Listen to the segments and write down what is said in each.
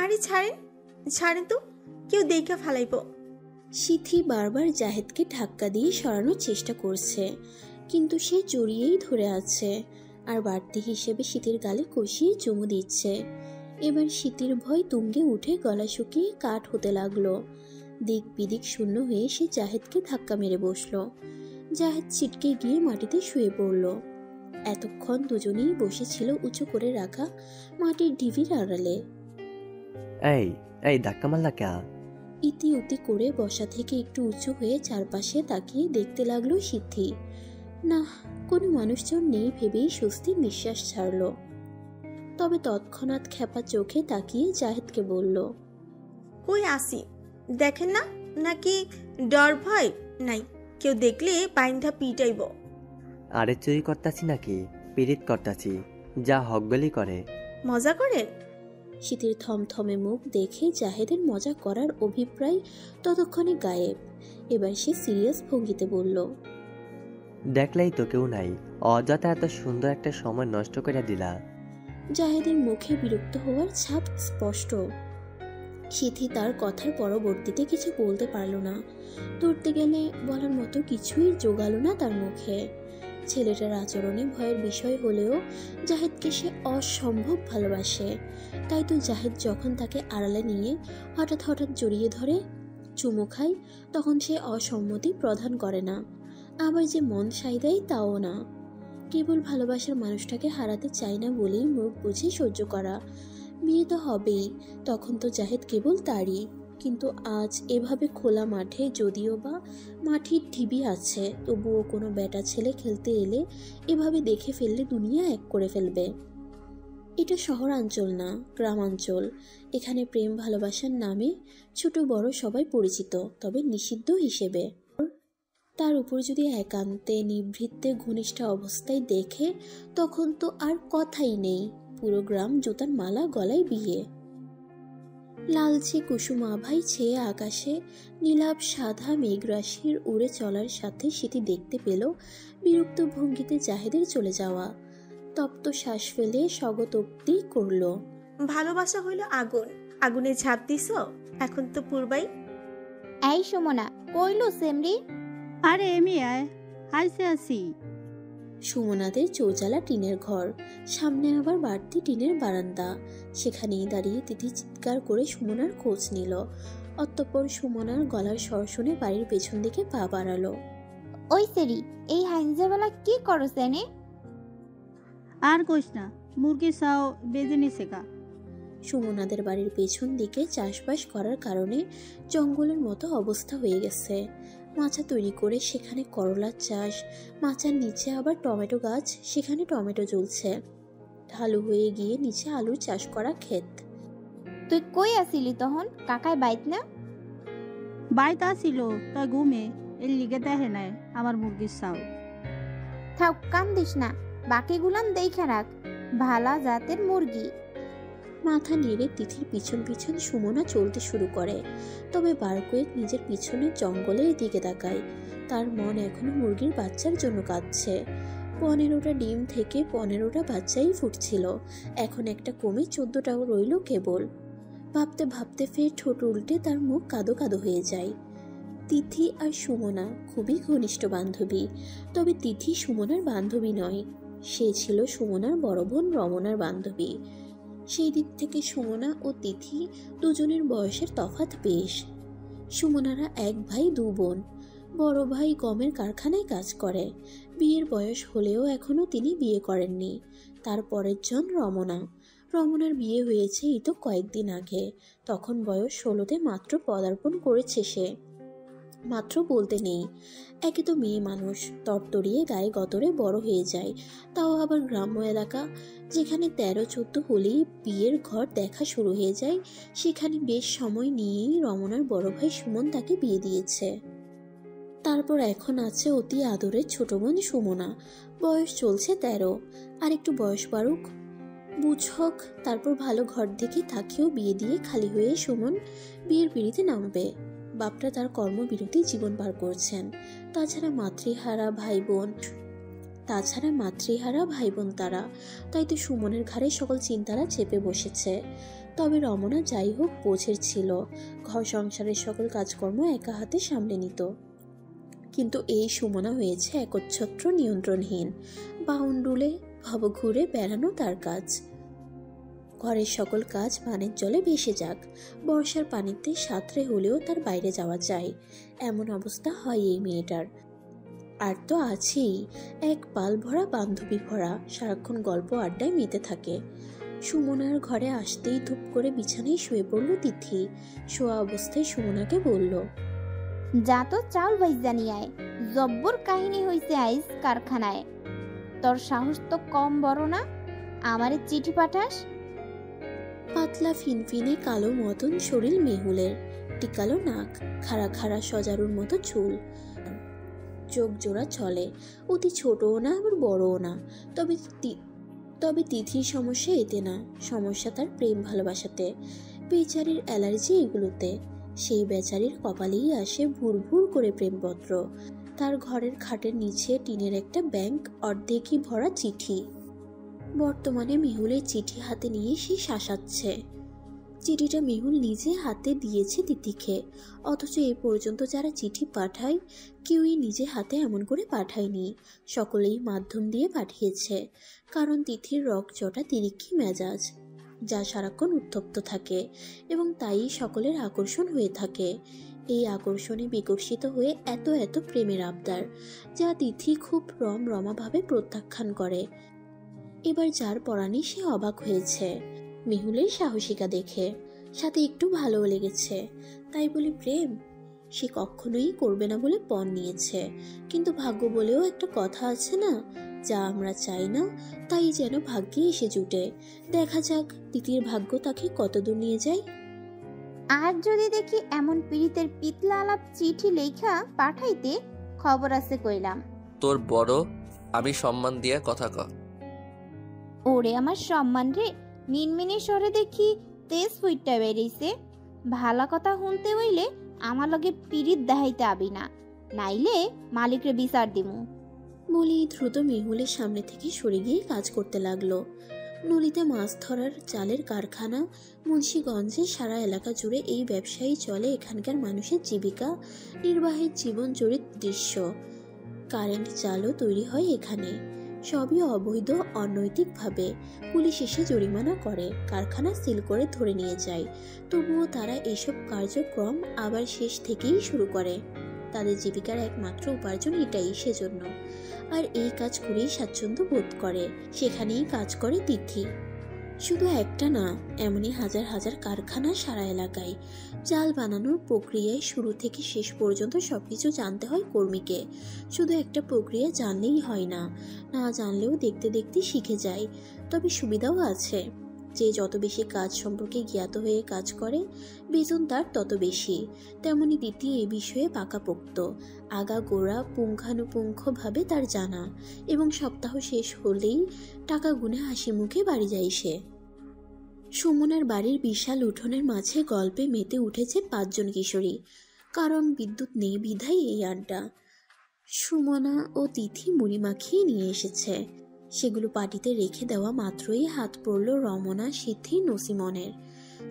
আরে ছাড়েন ছাড়েন তো, কেউ দেখা ফেলাইব। সিথি বারবার জাহেদকে ধাক্কা দিয়ে সরানোর চেষ্টা করছে, কিন্তু সে জড়িয়েই ধরে আছে আর বাড়তি হিসেবে শীতের গালে কষিয়ে চুমু দিচ্ছে। এবার শীতের ভয় তুঙ্গে উঠে গলা শুকিয়ে কাঠ হতে লাগলো। দিক বিদিক শূন্য হয়ে সে জাহেদকে ধাক্কা মেরে বসলো। জাহেদ ছিটকে গিয়ে মাটিতে শুয়ে পড়ল। এতক্ষণ দুজনেই বসেছিল উঁচু করে রাখা মাটির ঢিবির আড়ালে। এই এই ধাক্কা মারলা কে? ইতি উতি করে বসা থেকে একটু উঁচু হয়ে চারপাশে তাকিয়ে দেখতে লাগলো সিদ্ধি। না, কোনো মানুষজন নেই ভেবেই স্বস্তির নিঃশ্বাস ছাড়ল। তবে তৎক্ষণাৎ খেপা চোখে তাকিয়ে জাহেদকে বলল, কই আসি দেখেন না, নাকি ডর ভয় নাই? কেউ দেখলে বাইন্ধা পিটাইব। আরে চুরি করতাছি নাকি পিরিত করতাছি, যা হকগলি করে। মজা করেন? শীতের থমথমে মুখ দেখে জাহেদের মজা করার অভিপ্রায় ততক্ষণে গায়েব। এবার সে সিরিয়াস ভঙ্গিতে বলল, দেখলেই তো কেউ নাই, অযথা এত সুন্দর একটা সময় নষ্ট করে দিলা। জাহেদের মুখে বিরক্ত হওয়ার ছাপ স্পষ্ট। সিথি তার কথার পরবর্তীতে কিছু বলতে পারল না। ধরতে গেলে বলার মতো কিছুই জোগালো না তার মুখে। ছেলেটার আচরণে ভয়ের বিষয় হলেও জাহেদকে সে অসম্ভব ভালোবাসে। তাই তো জাহেদ যখন তাকে আড়ালে নিয়ে হঠাৎ হঠাৎ জড়িয়ে ধরে চুমু খায়, তখন সে অসম্মতি প্রদান করে না, আবার যে মন সাই দেয় তাও না। কেবল ভালোবাসার মানুষটাকে হারাতে চায় না বলেই মুখ বুঝে সহ্য করা। বিয়ে তো হবেই, তখন তো জাহেদ কেবল তারই। কিন্তু আজ এভাবে খোলা মাঠে, যদিও বা মাটির ঢিবি আছে, তবুও কোনো বেটা ছেলে খেলতে এলে এভাবে দেখে ফেললে দুনিয়া এক করে ফেলবে। এটা শহরাঞ্চল না, গ্রামাঞ্চল। এখানে প্রেম ভালোবাসার নামে ছোট বড় সবাই পরিচিত, তবে নিষিদ্ধ হিসেবে। তার উপর যদি একান্তে নিভৃতে ঘনিষ্ঠ অবস্থায় দেখে, তখন তো আর কথাই নেই, পুরো গ্রাম জুতার মালা গলায় বিয়ে। লালচে কুসুম আভায় ছেয়ে আকাশে নীলাভ সাদা মেঘরাশির উড়ে চলার সাথে সেটি দেখতে পেল বিরক্ত ভঙ্গিতে জাহেদের চলে যাওয়া। তপ্ত শ্বাস ফেলে স্বগতোক্তি করল, ভালোবাসা হইল আগুন, আগুনে ঝাঁপ দিছ, এখন তো পূর্বাই। এই সুমনা কইল সেমরি? আরে এমি আয়, আইসে আসি। সুমনাদের চৌচালা টিনের ঘর, সামনে আবার বাড়তি টিনের বারান্দা। সেখানেই দাঁড়িয়ে তিথি চিৎকার করে সুমনার খোঁজ নিল। অতঃপর সুমনার গলার স্বর শুনে বাড়ির পেছন দিকে পা বাড়ালো। ওই সেরি, এই হাইনজাবেলা কি করো সেনে? আর কইস না, মুরগি চাও বেজে নিছে গা। সুমনাদের বাড়ির পেছন দিকে চাষবাস করার কারণে জঙ্গলের মতো অবস্থা হয়ে গেছে। মাচা তৈরি করে সেখানে করলার চাষ, মাচার নিচে আবার টমেটো গাছ, সেখানে টমেটো জ্বলছে। ঢালু হয়ে গিয়ে নিচে আলুর চাষ করা ক্ষেত। তুই কই আসিলি তখন? কাকায় বাইত না? বাইত আসিল, তাই ঘুমে এর লিগে দেখে নাই আমার মুরগির চাও। থাক কান্দিস না, বাকিগুলান দেখে রাখ, ভালা জাতের মুরগি। মাথা নেড়ে তিথির পিছন পিছন সুমনা চলতে শুরু করে। তবে বার কয়েক নিজের পিছনের জঙ্গলের দিকে তাকায়। তার মন এখনো মুরগির বাচ্চার জন্য কাঁদছে। 15টা ডিম থেকে 15টা বাচ্চাই ফুটছিল, এখন একটা কমে 14টা রইল কেবল। ভাবতে ভাবতে ফের ঠোঁট উল্টে তার মুখ কাদো কাদো হয়ে যায়। তিথি আর সুমনা খুবই ঘনিষ্ঠ বান্ধবী, তবে তিথি সুমনার বান্ধবী নয়, সে ছিল সুমনার বড় বোন রমনার বান্ধবী। সেই দিক থেকে সুমনা ও তিথি দুজনের বয়সের তফাৎ বেশ। সুমনারা এক ভাই দু বোন। বড় ভাই গমের কারখানায় কাজ করে, বিয়ের বয়স হলেও এখনো তিনি বিয়ে করেননি। তার পরের জন রমনা। রমনার বিয়ে হয়েছে এই তো কয়েকদিন আগে, তখন বয়স 16তে মাত্র পদার্পণ করেছে সে। মাত্র বলতে নেই, একে তো মেয়ে মানুষ, তরতরিয়ে গায়ে গতরে বড় হয়ে যায়, তাও আবার গ্রাম্য এলাকা, যেখানে 13-14 হলেই বিয়ের ঘর দেখা শুরু হয়ে যায়। সেখানে বেশ সময় নিয়েই রমনার বড় ভাই সুমন তাকে বিয়ে দিয়েছে। তারপর এখন আছে অতি আদরের ছোট বোন সুমনা, বয়স চলছে 13, আর একটু বয়স বাড়ুক বুঝক, তারপর ভালো ঘর দেখে তাকেও বিয়ে দিয়ে খালি হয়ে সুমন বিয়ের পিঁড়িতে নামবে। বাপটা তার কর্মবিরতি জীবন পার করছেন, তাছাড়া মাতৃহারা ভাই বোন তাছাড়া মাতৃহারা ভাই বোন তারা, তাই তো সুমনের ঘাড়ে সকল চিন্তারা চেপে বসেছে। তবে রমনা যাই হোক বোঝের ছিল, ঘর সংসারের সকল কাজকর্ম একা হাতে সামলে নিত। কিন্তু এই সুমনা হয়েছে একচ্ছত্র নিয়ন্ত্রণহীন। বাউন্ডুলে ভবঘুরে বেড়ানো তার কাজ। ঘরের সকল কাজ পানের জলে ভেসে যাক, বর্ষার পানিতে সাঁতরে হলেও তার বাইরে যাওয়া চাই, এমন অবস্থা হয় এই মেয়েটার। আর তো আছেই এক পাল ভরা বান্ধবী ভরা, সারাক্ষণ গল্প আড্ডায় মেতে থাকে। সুমনার ঘরে আসতেই ধূপ করে বিছানায় শুয়ে পড়ল তিথি। শোয়া অবস্থায় সুমনাকে বলল, যা তো চাউল ভাইজা নিয়ে আয়, জব্বর কাহিনী হইছে আইজ কারখানায়। তোর সাহস তো কম বড় না, আমারে চিঠি পাঠাস। পাতলা ফিনফিনে কালো মতন শরীর মেহুলের, টিকালো নাক, খাড়া খাড়া সজারুর মতো চুল, চোখ জোড়া চলে, অতি ছোটও না আবার বড়ও না। তবে তিথির সমস্যা এতে না, সমস্যা তার প্রেম ভালোবাসাতে। বেচারির অ্যালার্জি এগুলোতে। সেই বেচারির কপালেই আসে ভুর ভুর করে প্রেমপত্র। তার ঘরের খাটের নিচে টিনের একটা ব্যাংক অর্ধেকই ভরা চিঠি। বর্তমানে মেহুলের চিঠি হাতে নিয়ে সে শাসাচ্ছে। চিঠিটা মেহুল নিজে হাতে দিয়েছে তিথিকে, অথচ এ পর্যন্ত যারা চিঠি পাঠায় কেউই নিজে হাতে এমন করে পাঠায়নি, সকলেই মাধ্যম দিয়ে পাঠিয়েছে। কারণ তিথির রকচটা তিরিক্ষি মেজাজ, যা সারাক্ষণ উত্তপ্ত থাকে, এবং তাই সকলের আকর্ষণ হয়ে থাকে। এই আকর্ষণে বিকশিত হয়ে এত এত প্রেমের আবদার, যা তিথি খুব রমরমাভাবে প্রত্যাখ্যান করে। এবার যার পরাণে সে অবাক হয়েছে মেহুলের সাহসিকা দেখে, সাথে একটু ভালোও লেগেছে। তাই বলে প্রেম সে কখনোই করবে না বলে পণ নিয়েছে। কিন্তু ভাগ্য বলেও একটা কথা আছে না, যা আমরা চাই না তাই যেন ভাগ্যে এসে জুটে। দেখা যাক তিতির ভাগ্য তাকে কতদূর নিয়ে যায়। আর যদি দেখি এমন পীড়িতের পিতলা আলাপ চিঠি লেখা পাঠাইতে, খবর আছে কইলাম। তোর বড় আমি সম্মান দিয়া কথা ক। ওরে আমার সম্মান রে, মিনমিনি স্বরে দেখি তেজ ফুইটটা বেরিয়েছে। ভালা কথা শুনতে হইলে আমার লগে পীড়িত দেখাইতে আবি না, নাইলে মালিকরে বিচার দিমু। বলি দ্রুত মেহুলের সামনে থেকে সরে গিয়ে কাজ করতে লাগলো। নদীতে মাছ ধরার জালের কারখানা, মুন্সিগঞ্জে সারা এলাকা জুড়ে এই ব্যবসায়ী চলে এখানকার মানুষের জীবিকা নির্বাহের জীবন জড়িত দৃশ্য। কারেন্ট জালও তৈরি হয় এখানে, সবই অবৈধ অনৈতিকভাবে। পুলিশ এসে জরিমানা করে, কারখানা সিল করে ধরে নিয়ে যায়। তবুও তারা এসব কার্যক্রম আবার শেষ থেকেই শুরু করে। তাদের জীবিকার একমাত্র উপার্জন এটাই, সেজন্য আর এই কাজ করেই স্বাচ্ছন্দ্য বোধ করে। সেখানেই কাজ করে তিথি। শুধু একটা না, এমনই হাজার হাজার কারখানা সারা এলাকায়। জাল বানানোর প্রক্রিয়ায় শুরু থেকে শেষ পর্যন্ত সবকিছু জানতে হয় কর্মীকে। শুধু একটা প্রক্রিয়া জানলেই হয় না, না জানলেও দেখতে দেখতে শিখে যায়। তবে সুবিধাও আছে, যে যত বেশি কাজ সম্পর্কে জ্ঞাত হয়ে কাজ করে বেতন তার তত বেশি। তেমনি তিথি এ বিষয়ে পাকাপোক্ত, আগাগোড়া পুঙ্খানুপুঙ্খভাবে তার জানা, এবং সপ্তাহ শেষ হলেই টাকা গুনে হাসি মুখে বাড়ি যায় সে। সুমনার বাড়ির বিশাল উঠোনের মাঝে গল্পে মেতে উঠেছে 5 জন কিশোরী। কারণ বিদ্যুৎ নেই বিধায় এই আড্ডা। সুমনা ও তিথি মুড়ি মাখিয়ে নিয়ে এসেছে, সেগুলো পাটিতে রেখে দেওয়া মাত্রই হাত পড়ল রমনা, সিদ্ধি, নসিমনের।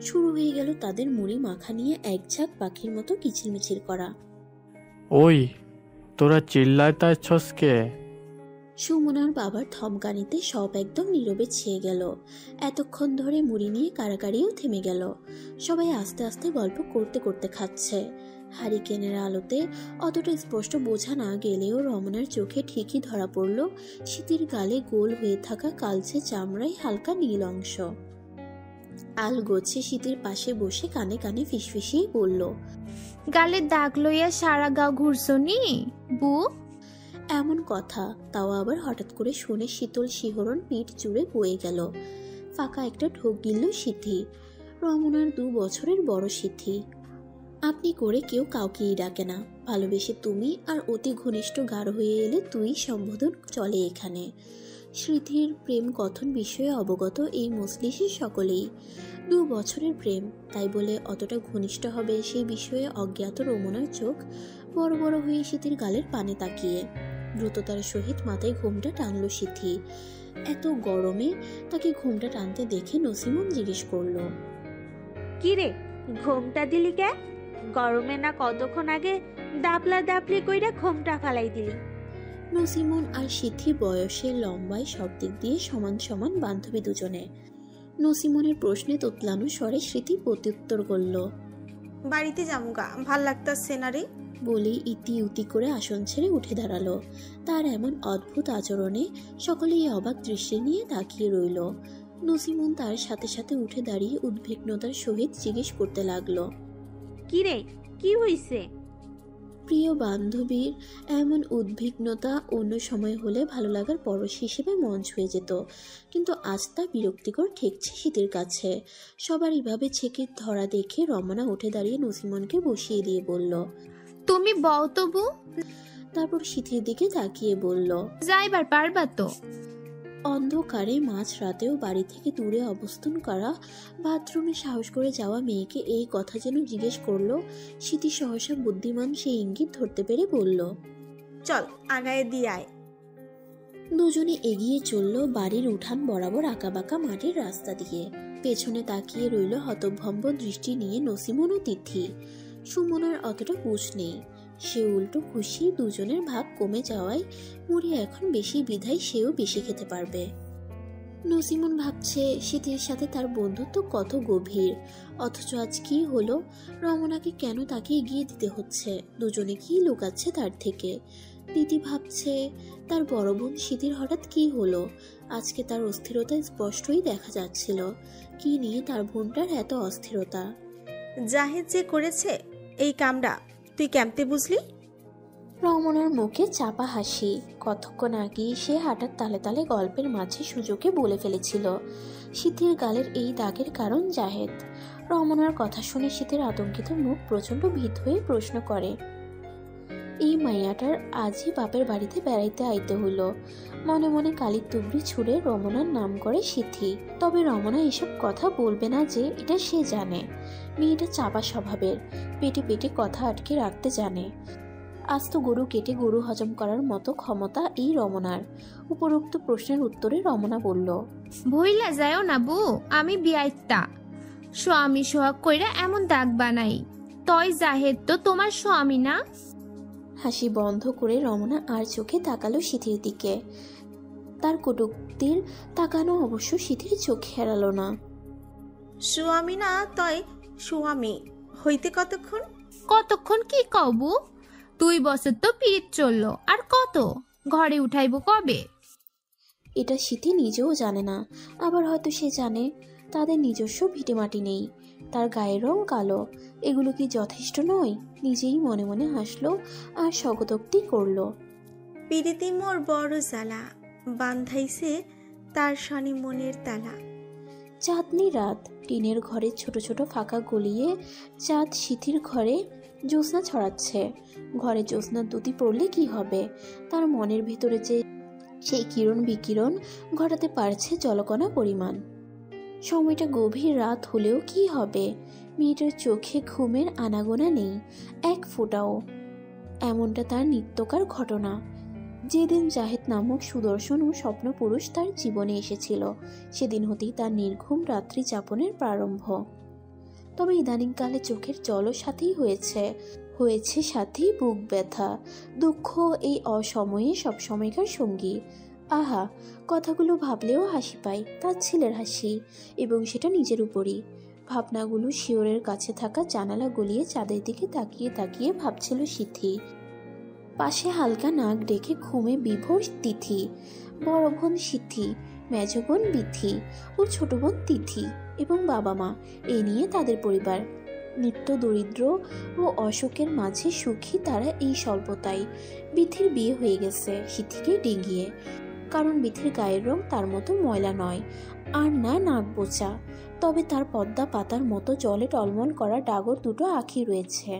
শুরু হয়ে গেল তাদের মুড়ি মাখা নিয়ে এক ঝাঁক পাখির মতো কিচিরমিচির করা। ওই তোরা চিল্লাইতাছস কে? সুমনার বাবার ধমকানিতে সব একদম নীরবে ছেয়ে গেল। এতক্ষণ ধরে মুড়ি নিয়ে কারাকারিও থেমে গেল। সবাই আস্তে আস্তে গল্প করতে করতে খাচ্ছে। হারিকেনের আলোতে অতটা স্পষ্ট বোঝা না গেলেও রমনার চোখে ঠিকই ধরা পড়ল শীতের গালে গোল হয়ে থাকা কালচে চামড়ায় হালকা নীল অংশ। আল গোছে শীতের পাশে বসে কানে কানে ফিসফিসিয়ে বলল, গালে দাগ লইয়া সারা গাও ঘুরছনি বু? এমন কথা তাও আবার হঠাৎ করে শুনে শীতল শিহরণ পিঠ জুড়ে বয়ে গেল। ফাঁকা একটা ঢোক গিলল সিদ্ধি, রমনার 2 বছরের বড় সিদ্ধি। আপনি করে কেউ কাউকেই ডাকে না, ভালোবেসে তুমি আর অতি ঘনিষ্ঠ গাঢ় হয়ে এলে তুই সম্বোধন চলে এখানে। স্মৃতির প্রেম কথন বিষয়ে অবগত এই মজলিসে সকলেই। 2 বছরের প্রেম, তাই বলে অতটা ঘনিষ্ঠ হবে সেই বিষয়ে অজ্ঞাত রমনার চোখ বড় বড় হয়ে শীতের গালের পানে তাকিয়ে। দ্রুততার সহিত মাথায় ঘোমটা টানলো সিথি। এত গরমে তাকে ঘোমটা টানতে দেখে নসিমন জিজ্ঞেস করলো, কি রে, ঘোমটা দিলি কে? গরমে না কতক্ষণ আগে দাপলা দাপলি কইরা ঘোমটা ফালাই দিলি। নসিমন আর সিথি বয়সে লম্বায় সব দিক দিয়ে সমান সমান বান্ধবী দুজনে। নসিমনের প্রশ্নে তোতলানো স্বরে স্মৃতি প্রত্যুত্তর করল, বাড়িতে যামুগা, ভাল লাগতাছে না রে। বলেই ইতি উতি করে আসন ছেড়ে উঠে দাঁড়ালো। তার এমন অদ্ভুত আচরণে সকলেই অবাক দৃষ্টি নিয়ে তাকিয়ে রইল। নসিমন তার সাথে সাথে উঠে দাঁড়িয়ে উদ্বিগ্নতার সহিত জিজ্ঞেস করতে লাগলো, কি রে, কি হইছে? প্রিয় বান্ধবীর এমন উদ্বিগ্নতা অন্য সময় হলে ভালো লাগার পরশ হিসেবে মন ছুঁয়ে যেত, কিন্তু আজ তা বিরক্তিকর ঠেকছে শীতের কাছে। সবার এইভাবে ছেকে ধরা দেখে রমনা উঠে দাঁড়িয়ে নসিমনকে বসিয়ে দিয়ে বলল, তুমি বও তবু। তারপর শীতের দিকে তাকিয়ে বলল, যাইবার পারবা তো? অন্ধকারে মাঝ রাতেও বাড়ি থেকে দূরে অবস্থান করা, বাথরুমে সাহস করে যাওয়া মেয়েকে এই কথা যেন জিজ্ঞেস করলো। স্মৃতি সহসা বুদ্ধিমান সেই ইঙ্গিত ধরতে পেরে বলল, চল আগায়ে দিয়ে আয়। দুজনে এগিয়ে চলল বাড়ির উঠান বরাবর আঁকাবাঁকা মাটির রাস্তা দিয়ে। পেছনে তাকিয়ে রইল হতভম্ব দৃষ্টি নিয়ে নসিমন ও তিথি। সুমনার অতটা বুঝ নেই, সে উল্টো খুশি দুজনের ভাগ কমে যাওয়ায় মুড়ি এখন বেশি বিধায় সেও বেশি খেতে পারবে। নসিমন ভাবছে শীতের সাথে তার বন্ধুত্ব কত গভীর, অথচ আজ কি হলো? রমনাকে কেন তাকে এগিয়ে দিতে হচ্ছে? দুজনে কি লুকাচ্ছে তার থেকে? দিদি ভাবছে তার বড় বোন শীতের হঠাৎ কি হলো? আজকে তার অস্থিরতা স্পষ্টই দেখা যাচ্ছিল। কি নিয়ে তার বোনটার এত অস্থিরতা? জাহেদ যে করেছে এই কামটা তুই কেমতে বুঝলি? রমনার মুখে চাপা হাসি। কতক্ষণ আগেই সে হাঁটার তালে তালে গল্পের মাঝে সুযোগে বলে ফেলেছিল শীতের গালের এই দাগের কারণ জাহেদ। রমনার কথা শুনে শীতের আতঙ্কিত মুখ প্রচন্ড ভীত হয়ে প্রশ্ন করে, এই মাইয়াটার আজই বাপের বাড়িতে বেড়াইতে আইতে হলো। মনে মনে কালির তুবড়ি ছুঁড়ে রমনার নাম করে সিথি। তবে রমনা এসব কথা বলবে না যে এটা সে জানে। মেয়েটা চাপা স্বভাবের, পেটে পেটে কথা আটকে রাখতে জানে। আস্ত গরু কেটে গরু হজম করার মতো ক্ষমতা এই রমনার। উপরোক্ত প্রশ্নের উত্তরে রমনা বলল, ভইলা যায়ও না বউ, আমি বিয়াইতা স্বামী সোহাগ কইরা এমন দাগ বানাই। তয় জাহেদ তো তোমার স্বামী না? হাসি বন্ধ করে রমনা আর চোখে তাকালো সিথির দিকে। তার কটুক্তির তাকানো অবশ্য সিথির চোখে এড়ালো না। স্বামী না তয় স্বামী হইতে কতক্ষণ? কতক্ষণ কি কবু? 2 বছর তো পিরিত চললো, আর কত? ঘরে উঠাইব কবে? এটা সিথি নিজেও জানে না, আবার হয়তো সে জানে। তাদের নিজস্ব ভিটেমাটি নেই, তার গায়ের রং কালো। এগুলো কি যথেষ্ট নয়? নিজেই মনে মনে হাসলো আর স্বগতোক্তি করলো, পিরিতি মোর বড় জ্বালা, বান্ধাইছে তার শনি মনের তালা। চাঁদনি রাত, টিনের ঘরে ছোট ছোট ফাঁকা গলিয়ে চাঁদ সিথির ঘরে জ্যোৎস্না ছড়াচ্ছে। ঘরে জ্যোৎস্নার দুটি পড়লে কি হবে? তার মনের ভেতরে যে সেই কিরণ বিকিরণ ঘটাতে পারছে জলকণা পরিমাণ। সময়টা গভীর রাত হলেও কি হবে? মেয়েটার চোখে ঘুমের আনাগোনা নেই এক ফোঁটাও। এমনটা তার নিত্যকার ঘটনা। যেদিন জাহেদ নামক সুদর্শন ও স্বপ্নপুরুষ তার জীবনে এসেছিল, সেদিন হতেই তার নির্ঘুম রাত্রি যাপনের প্রারম্ভ। তবে ইদানিংকালে চোখের জলও সাথেই হয়েছে সাথেই বুক ব্যথা, দুঃখ এই অসময়ে সবসময়কার সঙ্গী। আহা, কথাগুলো ভাবলেও হাসি পায়, তার ছেলের হাসি, এবং সেটা নিজের উপরই। ভাবনাগুলো শিওরের কাছে থাকা জানালা গলিয়ে চাঁদের দিকে তাকিয়ে তাকিয়ে ভাবছিল সিথি। পাশে হালকা নাক ডেকে ঘুমে বিভোর তিথি। বড় বোন সিথি, মেজ বোন বিথি ও ছোট বোন তিথি এবং বাবা মা, এই নিয়ে তাদের পরিবার। নিত্য দরিদ্র ও অসুখের মাঝে সুখী তারা এই স্বল্পতায়। বিথির বিয়ে হয়ে গেছে সিথিকে ডিঙিয়ে, কারণ বিথির গায়ের রং তার মতো ময়লা নয়, আর না নাক বোচা। তবে তার পদ্মা পাতার মতো জলে টলমল করা ডাগর দুটো আঁখি রয়েছে।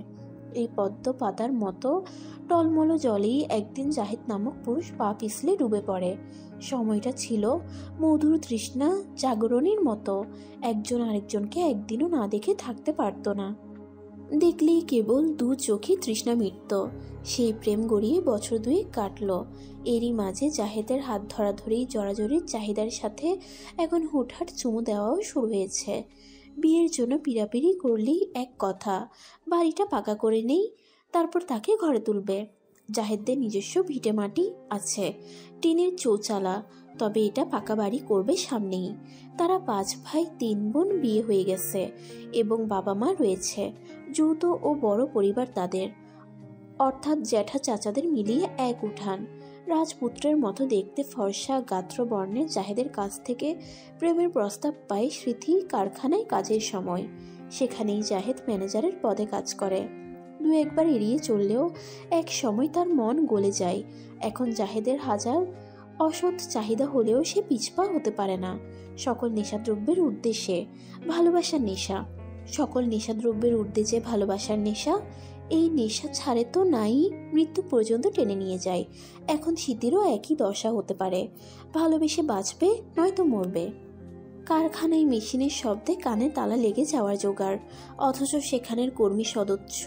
এই পদ্ম পাতার মতো টলমল জলেই একদিন জাহিদ নামক পুরুষ পা পিছলে ডুবে পড়ে। সময়টা ছিল মধুর তৃষ্ণা জাগরণীর মতো। একজন আরেকজনকে একদিনও না দেখে থাকতে পারত না। দেখলেই কেবল দু চোখে তৃষ্ণা মিটত। সেই প্রেম গড়িয়ে বছর 2 কাটল। এরই মাঝে জাহেদের হাত ধরাধরি জড়াজড়ির চাহিদার সাথে এখন হুটহাট চুমু দেওয়াও শুরু হয়েছে। বিয়ের জন্য পিড়াপিড়ি করলেই এক কথা, বাড়িটা পাকা করে নেই, তারপর তাকে ঘরে তুলবে। জাহেদদের নিজস্ব ভিটে মাটি আছে, টিনের চৌচালা, তবে এটা পাকা বাড়ি করবে সামনেই। তারা 5 ভাই 3 বোন, বিয়ে হয়ে গেছে এবং বাবা মা রয়েছে। যৌথ ও বড় পরিবার তাদের, অর্থাৎ জ্যাঠা চাচাদের মিলিয়ে এক উঠান। রাজপুত্রের মতো দেখতে ফর্সা গাত্র বর্ণের জাহেদের কাছ থেকে প্রেমের প্রস্তাব পায় স্মৃতি কারখানায় কাজের সময়। সেখানেই জাহেদ ম্যানেজারের পদে কাজ করে। 2-1 এড়িয়ে চললেও এক সময় তার মন গলে যায়। এখন জাহেদের হাজার অসৎ চাহিদা হলেও সে পিছপা হতে পারে না। সকল নেশাদ্রব্যের উদ্দেশ্যে ভালোবাসার নেশা, সকল নেশাদ্রব্যের উদ্দেশ্যে ভালোবাসার নেশা। এই নেশা ছাড়ে তো নাই, মৃত্যু পর্যন্ত টেনে নিয়ে যায়। এখন শীতেরও একই দশা হতে পারে, ভালোবেসে বাঁচবে নয়তো মরবে। কারখানায় মেশিনের শব্দে কানে তালা লেগে যাওয়ার জোগাড়, অথচ সেখানের কর্মী সদস্য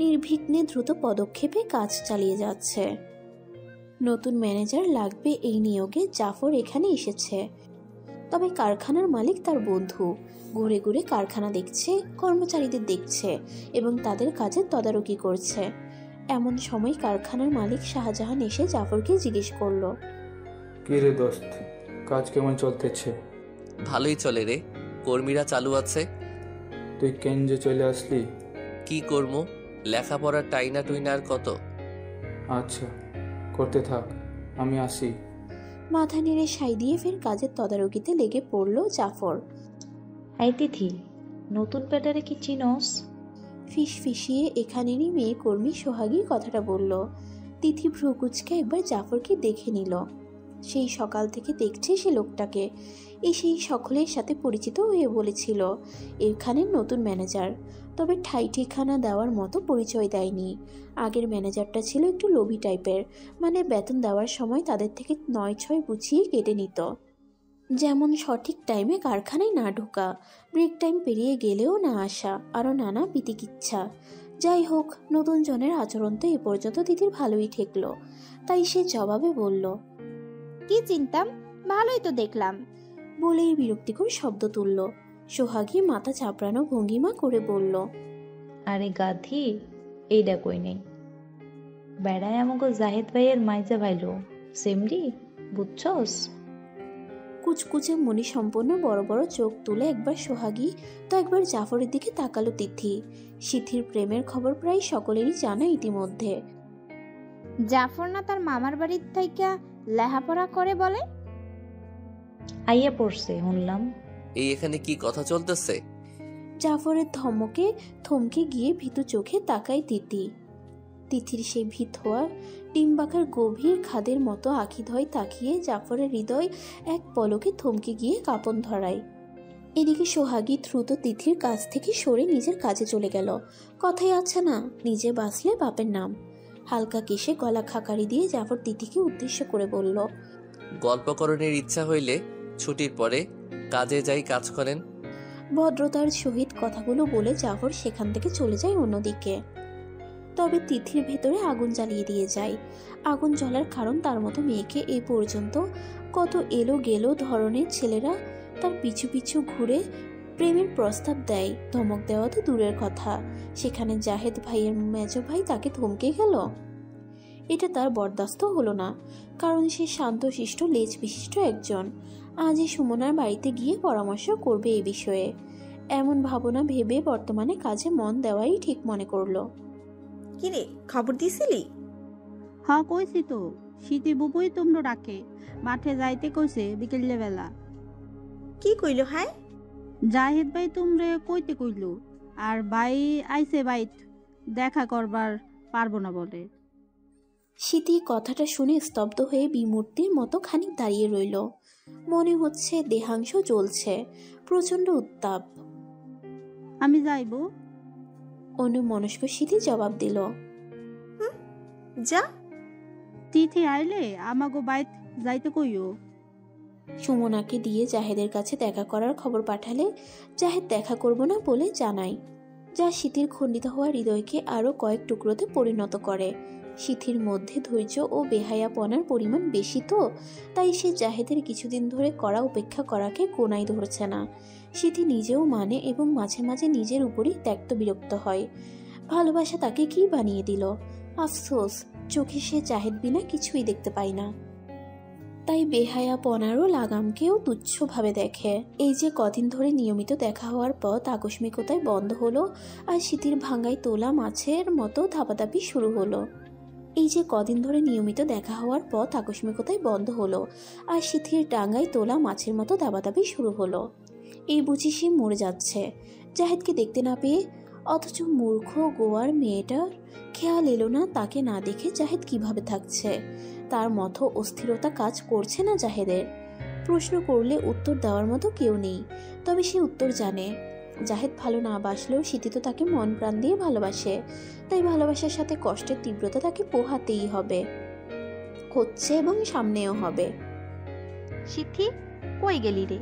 নির্বিঘ্নে দ্রুত পদক্ষেপে কাজ চালিয়ে যাচ্ছে। নতুন ম্যানেজার লাগবে এই নিয়োগে জাফর এখানে এসেছে। তবে কারখানার মালিক তার বন্ধু, ঘুরে ঘুরে কারখানা দেখছে, কর্মচারীদের দেখছে এবং তাদের কাজের তদারকি করছে। এমন সময় কারখানার মালিক শাহজাহান এসে জাফরকে জিজ্ঞেস করলো, কি রে দোস্ত, কাজ কেমন চলতেছে? ভালোই চলে রে, কর্মীরা চালু আছে। তুই কেন যে চলে আসলি? কি করবো, লেখাপড়ার টাইনা টুইনা আর কত। আচ্ছা, করতে থাক, আমি আসি। মাথা নেড়ে সাই দিয়ে ফের কাজের তদারকিতে লেগে পড়লো জাফর। হাই তিথি, নতুন প্যাটারে কি চিনোস? ফিস ফিসিয়ে এখানেরই মেয়ে কর্মী সোহাগী কথাটা বলল। তিথি ভ্রুকুচকে একবার জাফরকে দেখে নিল। সেই সকাল থেকে দেখছে সে লোকটাকে। সেই সকলের সাথে পরিচিত হয়ে বলেছিল এখানের নতুন ম্যানেজার। তবে ঠাই ঠিকানা দেওয়ার মতো পরিচয় দেয়নি। আগের ম্যানেজারটা ছিল একটু লোভী টাইপের, মানে বেতন দেওয়ার সময় তাদের থেকে 9-6 বুঝিয়ে কেটে নিত। যেমন সঠিক টাইমে কারখানায় না ঢোকা, ব্রেক টাইম পেরিয়ে গেলেও না আসা, আরও নানা বিতিকিচ্ছা। যাই হোক, নতুন জনের আচরণ তো এ পর্যন্ত তিথির ভালোই ঠেকল। তাই সে জবাবে বলল, কি চিনতাম, ভালোই তো দেখলাম, বলেই বিরক্তিকর শব্দ তুলল। সোহাগী মাথা চাপড়ানো ভঙ্গিমা করে বলল, আরে গাধি, এইটা কই নেই। বেড়ায় আমাকে জাহেদ ভাইয়ের মাইজা ভাইলো সেমরি, বুঝছস? কুচকুচে মনি সম্পন্ন বড় বড় চোখ তুলে একবার সোহাগী তো একবার জাফরের দিকে তাকালো তিথি। সিথির প্রেমের খবর প্রায় সকলেরই জানা ইতিমধ্যে। জাফর না তার মামার বাড়ির থেকে লেখাপড়া করে বলে? আইয়া পড়ছে শুনলাম। এই এখানে কি কথা চলতেছে? জাফরের ধমকে থমকে গিয়ে ভীতু চোখে তাকায় তিথি। তিথির সেই ভীত হওয়া ডিম্বাকার গভীর খাদের মতো আখিধয় তাকিয়ে জাফরের হৃদয় এক পলকে থমকে গিয়ে কাঁপন ধরায়। এদিকে সোহাগী দ্রুত তিথির কাছ থেকে সরে নিজের কাজে চলে গেল। কথাই আছে না, নিজে বাঁচলে বাপের নাম। হালকা কেশে গলা খাকারি দিয়ে জাফর তিথিকে উদ্দেশ্য করে বলল, গল্পকরণের ইচ্ছা হইলে ছুটির পরে কাজে যাই, কাজ করেন। ভদ্রতার সহিত কথাগুলো বলে জাফর সেখান থেকে চলে যায় অন্যদিকে। তবে তিথির ভেতরে আগুন জ্বালিয়ে দিয়ে যায়। আগুন জ্বলার কারণ, তার মতো মেয়েকে এই পর্যন্ত কত এলো গেলো ধরনের ছেলেরা তার পিছু পিছু ঘুরে প্রেমের প্রস্তাব দেয়। ধমক দেওয়া তো দূরের কথা, সেখানে জাহেদ ভাইয়ের মেজো ভাই তাকে ধমকে গেল। এটা তার বরদাস্ত হলো না, কারণ সে শান্তশিষ্ট লেজ বিশিষ্ট একজন। আজই সুমনার বাড়িতে গিয়ে পরামর্শ করবে এই বিষয়ে, এমন ভাবনা ভেবে বর্তমানে কাজে মন দেওয়াই ঠিক মনে করলো। কিরে, খবর দিছিলি? হ্যাঁ কইছি তো, শীতে বুবুই তোমরা ডাকে, মাঠে যাইতে কইছে বিকেলে বেলা। কি কইলো? হায়, জাহিদ ভাই তোমরে কইতে কইল, আর ভাই আইছে বাইত দেখা করবার পারবো না বলে। শীতি কথাটা শুনে স্তব্ধ হয়ে বিমূর্তির মতো খানিক দাঁড়িয়ে রইল। মনে হচ্ছে দেহাংশ জ্বলছে, প্রচন্ড উত্তাপ। আমি যাইব। অন্যমনস্ক শীতি জবাব দিল, যা। তিথি আইলে আমাগো বাইত যাইতে কইও। সুমনাকে দিয়ে জাহেদের কাছে দেখা করার খবর পাঠালে জাহেদ দেখা করব না বলে জানায়। যা শীতের খণ্ডিত হওয়া হৃদয়কে আরও কয়েক টুকরোতে পরিণত করে। শীতের মধ্যে ধৈর্য ও বেহায়াপনার পরিমাণ বেশি, তো তাই সে জাহেদের কিছুদিন ধরে করা উপেক্ষা করাকে কোনায় ধরছে না। শীতে নিজেও মানে এবং মাঝে মাঝে নিজের উপরই ত্যক্ত বিরক্ত হয়। ভালোবাসা তাকে কি বানিয়ে দিল? আফসোস, চোখে সে জাহেদ বিনা কিছুই দেখতে পায় না। তাই বেহায়াপনারও লাগামকেও তুচ্ছভাবে দেখে। এই যে কদিন ধরে নিয়মিত দেখা হওয়ার পথ আকস্মিকতায় বন্ধ হলো, আর শীতের ভাঙ্গায় তোলা মাছের মতো ধাপাধাপি শুরু হলো। এই যে কদিন ধরে নিয়মিত দেখা হওয়ার পথ আকস্মিকতায় বন্ধ হলো, আর শীতের ডাঙ্গায় তোলা মাছের মতো ধাপাধাপি শুরু হলো। এই বুঝি সে মরে যাচ্ছে জাহেদকে দেখতে না পেয়ে। অথচ মূর্খ গোয়ার মেয়েটার খেয়াল এলো না তাকে না দেখে জাহেদ কিভাবে থাকছে। তার মতো অস্থিরতা কাজ করছে না জাহেদের। প্রশ্ন করলে উত্তর দেওয়ার মতো কেউ নেই, তবে সে উত্তর জানে। জাহেদ ভালো না বাসলেও শীতে তো তাকে মন প্রাণ দিয়ে ভালোবাসে, তাই ভালোবাসার সাথে কষ্টের তীব্রতা তাকে পোহাতেই হবে, হচ্ছে এবং সামনেও হবে। সিথি, কই গেলি রে?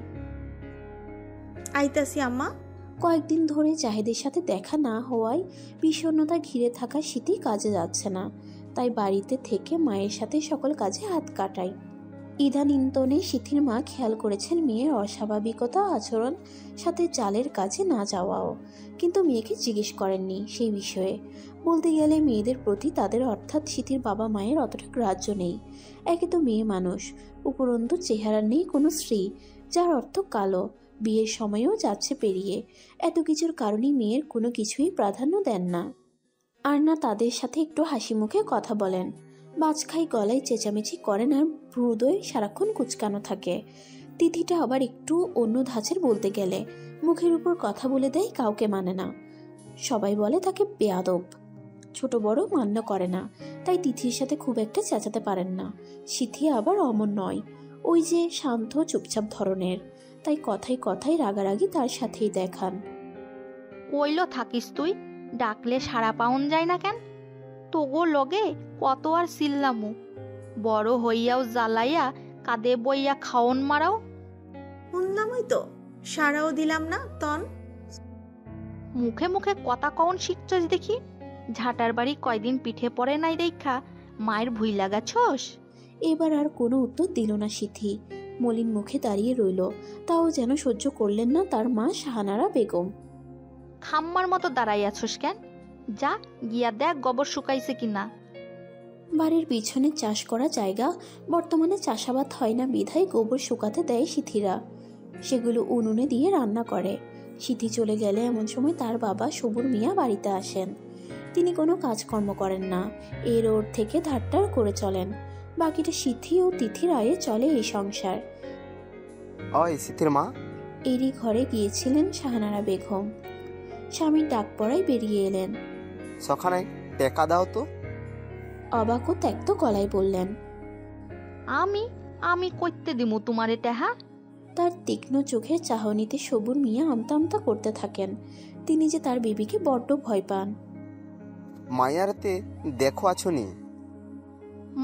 আইতাছি আম্মা। কয়েকদিন ধরে জাহেদের সাথে দেখা না হওয়ায় বিষণ্ণতা ঘিরে থাকা শীতে কাজে যাচ্ছে না, তাই বাড়িতে থেকে মায়ের সাথে সকল কাজে হাত কাটায়। ইদানিন্তনে শীতের মা খেয়াল করেছেন মেয়ের অস্বাভাবিকতা আচরণ, সাথে জালের কাজে না যাওয়াও, কিন্তু মেয়েকে জিজ্ঞেস করেননি সেই বিষয়ে। বলতে গেলে মেয়েদের প্রতি তাদের অর্থাৎ শীতের বাবা মায়ের অতটা গ্রাহ্য নেই। একে তো মেয়ে মানুষ, উপরন্তু চেহারা নেই কোনো স্ত্রী, যার অর্থ কালো, বিয়ের সময়ও যাচ্ছে পেরিয়ে। এত কিছুর কারণে মেয়ের কোনো কিছুই প্রাধান্য দেন না, আর না তাদের সাথে একটু হাসি মুখে কথা বলেন। বাজখাই গলায় চেঁচামেচি করেন, আর হৃদয় সারাক্ষণ কুচকানো থাকে। তিথিটা আবার একটু অন্য ধাঁচের বলতে গেলে, মুখের উপর কথা বলে দেয়, কাউকে মানে না। সবাই বলে তাকে বেয়াদব, ছোট বড় মান্য করে না, তাই তিথির সাথে খুব একটা চেঁচাতে পারেন না। সিথি আবার অমন নয়, ওই যে শান্ত চুপচাপ ধরনের, তাই কথায় কথায় রাগারাগি তার সাথেই দেখান। কইলো থাকিস তুই, ডাকলে সারা পাউন যায় না কেন? তোগো লগে কত আর চিল্লামু, বড় হইয়াও জ্বালাইয়া কাঁদে বইয়া খাওন মারাও। শুনলামই তো, সারাও দিলাম না তন। মুখে মুখে কথা কন শিখছস দেখি। ঝাটার বাড়ি কয়দিন পিঠে পড়ে নাই দেখা মায়ের ভুই লাগাছস। এবার আর কোনো উত্তর দিল না সিথি, মলিন মুখে দাঁড়িয়ে রইল। তাও যেন সহ্য করলেন না তার মা শাহানারা বেগম। খাম্মার মতো দাঁড়াই আছস কেন? যা গিয়া দেখ গোবর শুকাইছে কিনা। বাড়ির পিছনে চাষ করা জায়গা, বর্তমানে চাষাবাদ হয় না বিধায় গোবর শুকাতে দেয় সিথিরা। সেগুলো উনুনে দিয়ে রান্না করে। সিথি চলে গেলে এমন সময় তার বাবা সবুর মিয়া বাড়িতে আসেন। তিনি কোনো কাজকর্ম করেন না, এর ওর থেকে ধারটার করে চলেন। বাকিটা সিথি ও তিথির আয়ে চলে এই সংসার। ওই সিথির মা। এরই ঘরে গিয়েছিলেন শাহানারা বেগম। স্বামীর ডাক পড়ায় বেরিয়ে এলেন। সখানে টেকা দাও তো। অবাক ও ত্যক্ত গলায় বললেন, আমি আমি কইতে দিমু তোমারে টেহা। তার তীক্ষ্ণ চোখের চাহনিতে সবুর মিয়া আমতা আমতা করতে থাকেন। তিনি যে তার বিবিকে বড্ড ভয় পান। মায়ারতে দেখো আছনি।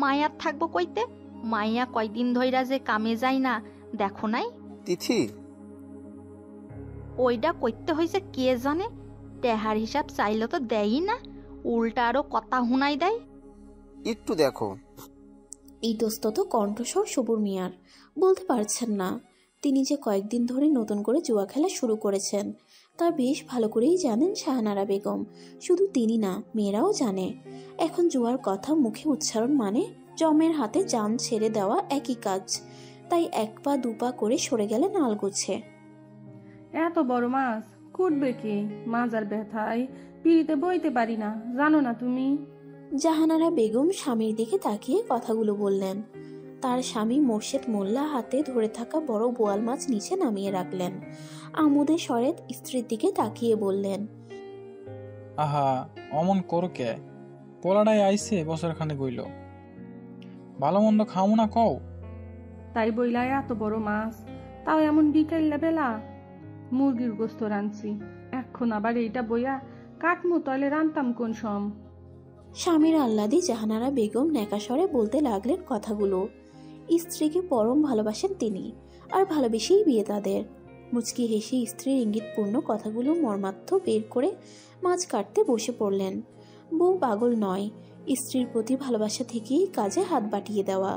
মায়ার থাকবো কইতে? মাইয়া কয়দিন ধইরা যে কামে যায় না দেখো নাই? তিথি ওইটা কইতে হইছে কে জানে। টেহার হিসাব চাইলে তো দেয়ই না, উল্টা আরো কথা হুনাই দেয়। একটু দেখো। ইতস্তত কণ্ঠস্বর সবুর মিয়ার। বলতে পারছেন না তিনি যে কয়েকদিন ধরে নতুন করে জুয়া খেলা শুরু করেছেন, তা বেশ ভালো করেই জানেন শাহানারা বেগম। শুধু তিনি না, মেয়েরাও জানে। এখন জুয়ার কথা মুখে উচ্চারণ মানে জমের হাতে জান ছেড়ে দেওয়া একই কাজ। তাই এক পা দুপা করে সরে গেলেন আলগোছে। এত বড় মাছ কুটবে কি? মাজার ব্যথায় পিড়িতে বইতে পারি না, জানো না তুমি? জাহানারা বেগম স্বামীর দিকে তাকিয়ে কথাগুলো বললেন। তার স্বামী মোর্শেদ মোল্লা হাতে ধরে থাকা বড় বোয়াল মাছ নিচে নামিয়ে রাখলেন। আমোদে সরেদ স্ত্রীর দিকে তাকিয়ে বললেন, আহা অমন করো কে? পোলাডাই আইসে বছর খানে গইল, ভালো মন্দ খাও না কও। তাই বইলাই এত বড় মাছ, তাও এমন বিকেল বেলা। মুরগির গোস্ত রাঁধছি, এখন আবার এইটা বইয়া কাটমু, তলে রান্তাম কোন সম। স্বামীর আহ্লাদে জাহানারা বেগম নেকাস্বরে বলতে লাগলেন কথাগুলো। স্ত্রীকে পরম ভালোবাসেন তিনি, আর ভালোবেসেই বিয়ে তাদের। মুচকি হেসে স্ত্রীর ইঙ্গিতপূর্ণ কথাগুলো মর্মার্থ বের করে মাছ কাটতে বসে পড়লেন। বউ পাগল নয়, স্ত্রীর প্রতি ভালোবাসা থেকেই কাজে হাত বাটিয়ে দেওয়া।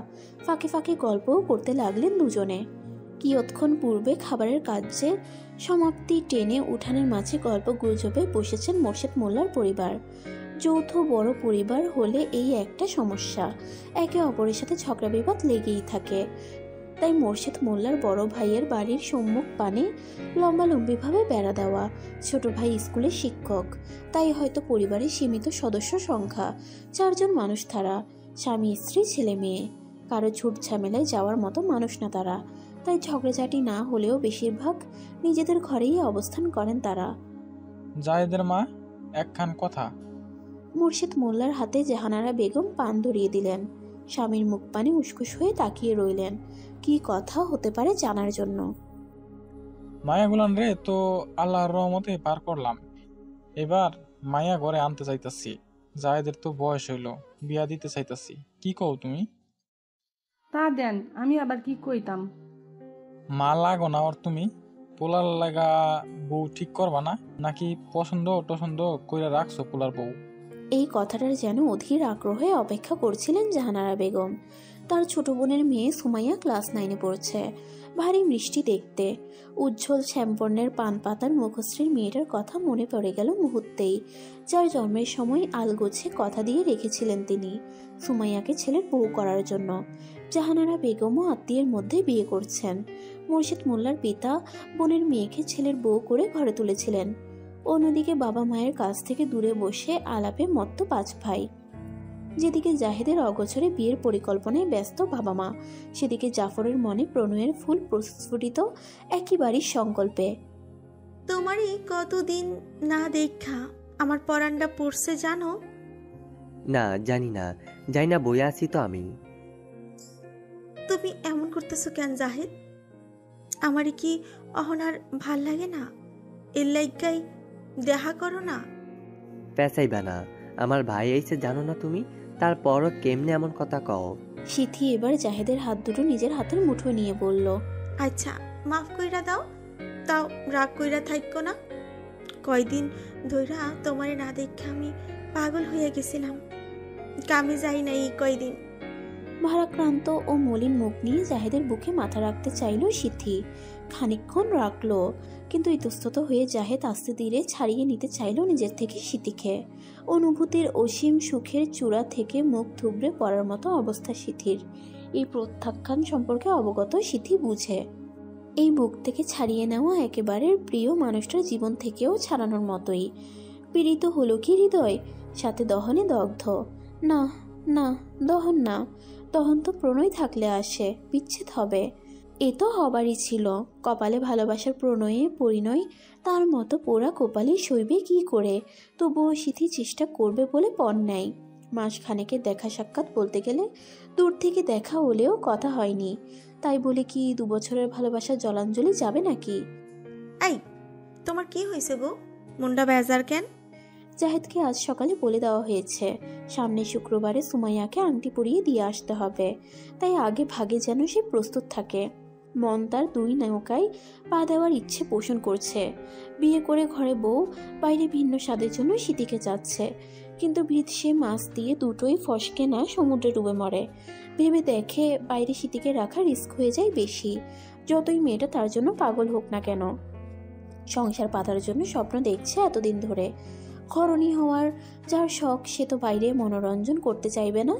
ফাঁকে ফাঁকে গল্পও করতে লাগলেন দুজনে। কিয়ৎক্ষণ পূর্বে খাবারের কাজে সমাপ্তি টেনে উঠানের মাঝে গল্প গুজবে বসেছেন মোর্শেদ মোল্লার পরিবার। যৌথ বড় পরিবার হলে এই একটা সমস্যা, একে অপরের সাথে ঝগড়া বিবাদ লেগেই থাকে। তাই মোর্শেদ মোল্লার বড় ভাইয়ের বাড়ির সম্মুখ পানে লম্বালম্বিভাবে বেড়া দেওয়া। ছোট ভাই স্কুলের শিক্ষক, তাই হয়তো পরিবারের সীমিত সদস্য সংখ্যা 4 জন মানুষ তারা, স্বামী স্ত্রী ছেলে মেয়ে। কারো ঝুট ঝামেলায় যাওয়ার মতো মানুষ না তারা, তাই ঝগড়াঝাটি না হলেও বেশিরভাগ নিজেদের ঘরেই অবস্থান করেন তারা। জায়েদের মা, একখান কথা। মুর্শিদ মোল্লার হাতে জাহানারা বেগম পান ধরিয়ে দিলেন। স্বামীর মুখ পানে উস্কুস হয়ে তাকিয়ে রইলেন, কি কথা হতে পারে জানার জন্য। মায়াগুলান রে তো আল্লাহর রহমতে পার করলাম। এবার মায়া ঘরে আনতে চাইতাছি। জায়েদের তো বয়স হইল, বিয়া দিতে চাইতাছি। কি কও তুমি? তা দেন, আমি আবার কি কইতাম? মা লাগো না ওর তুমি? পোলার লাগা বউ ঠিক করবা না, নাকি পছন্দ টছন্দ কইরা রাখছো পোলার বউ? এই কথাটার যেন অধীর আগ্রহে অপেক্ষা করছিলেন জাহানারা বেগম। তার ছোট বোনের মেয়ে সুমাইয়া ক্লাস 9-এ পড়ছে, ভারী মিষ্টি দেখতে। উজ্জ্বল শ্যামবর্ণের পান পাতার মুখশ্রীর মেয়েটার কথা মনে পড়ে গেল মুহূর্তেই, যার জন্মের সময় আলগোছে কথা দিয়ে রেখেছিলেন তিনি সুমাইয়াকে ছেলের বউ করার জন্য। জাহানারা বেগমও আত্মীয়ের মধ্যে বিয়ে করছেন। মুর্শিদ মোল্লার পিতা বোনের মেয়েকে ছেলের বউ করে ঘরে তুলেছিলেন। অন্যদিকে বাবা মায়ের কাছ থেকে দূরে বসে আলাপে মত্ত 5 ভাই। যেদিকে জাহেদের অগোচরে বিয়ের পরিকল্পনায় ব্যস্ত বাবা মা, সেদিকে জাফরের মনে প্রণয়ের ফুল প্রস্ফুটিত একেবারেই সংকল্পে। তোমারই কতদিন না দেখা আমার পরানটা পড়ছে জানো? না, জানি না, যাই না, বই আছি তো আমি। তুমি এমন করতেছো কেন জাহেদ? আমারই কি অহনার ভাল লাগে না? এর লাইগাই দেখা করো না। পেঁচাইবা না, আমার ভাই আইছে জানো না তুমি? তারপরও কেমনে এমন কথা কও? সিথি এবার জাহেদের হাত দুটো নিজের হাতের মুঠো নিয়ে বলল, আচ্ছা মাফ কইরা দাও, তাও রাগ কইরা থাইকো না। কয়দিন ধইরা তোমারে না দেখে আমি পাগল হয়ে গেছিলাম। কামে যাই নাই এই কয়দিন। ভারাক্রান্ত ও মলিন মুখ নিয়ে জাহেদের বুকে মাথা রাখতে চাইল সিথি। খানিকক্ষণ রাখলো, কিন্তু ইতস্তত হয়ে জাহেদ আস্তে ধীরে ছাড়িয়ে নিতে চাইল নিজের থেকে সিথিকে। অনুভূতির অসীম সুখের চূড়া থেকে মুখ থুবড়ে পড়ার মতো অবস্থা সিথির। এই প্রত্যাখ্যান সম্পর্কে অবগত সিথি বুঝে। এই বুক থেকে ছাড়িয়ে নেওয়া একেবারে প্রিয় মানুষটার জীবন থেকেও ছাড়ানোর মতোই। পীড়িত হলো কি হৃদয়, সাথে দহনে দগ্ধ। না না, দহন না, দহন তো প্রণয় থাকলে আসে, বিচ্ছেদ হবে। এ তো হবারই ছিল। কপালে ভালোবাসার প্রণয়ে পরিণয় তার মতো পোড়া কপালে সইবে কি করে? তবুও সিথি চেষ্টা করবে বলে পণ নেয়। মাসখানেকের দেখা সাক্ষাৎ বলতে গেলে দূর থেকে দেখা হলেও কথা হয়নি, তাই বলে কি 2 বছরের ভালোবাসার জলাঞ্জলি যাবে নাকি? এই তোমার কি হয়েছে গো, মুন্ডা বেজার কেন? জাহেদকে আজ সকালে বলে দেওয়া হয়েছে সামনে শুক্রবারে সুমাইয়াকে আংটি পরিয়ে দিয়ে আসতে হবে, তাই আগে ভাগে যেন সে প্রস্তুত থাকে। মন তার 2 নৌকায় পা দেওয়ার ইচ্ছে পোষণ করছে। বিয়ে করে ঘরে বউ, বাইরে ভিন্ন স্বাদের জন্য সিথিকে যাচ্ছে, কিন্তু ভিত সে মাছ দিয়ে দুটোই ফসকে না সমুদ্রে ডুবে মরে। ভেবে দেখে বাইরে সিথিকে রাখা রিস্ক হয়ে যায় বেশি, যতই মেয়েটা তার জন্য পাগল হোক না কেন। সংসার পাতার জন্য স্বপ্ন দেখছে এতদিন ধরে। ঘরণী হওয়ার যার শখ সে তো বাইরে মনোরঞ্জন করতে চাইবে না।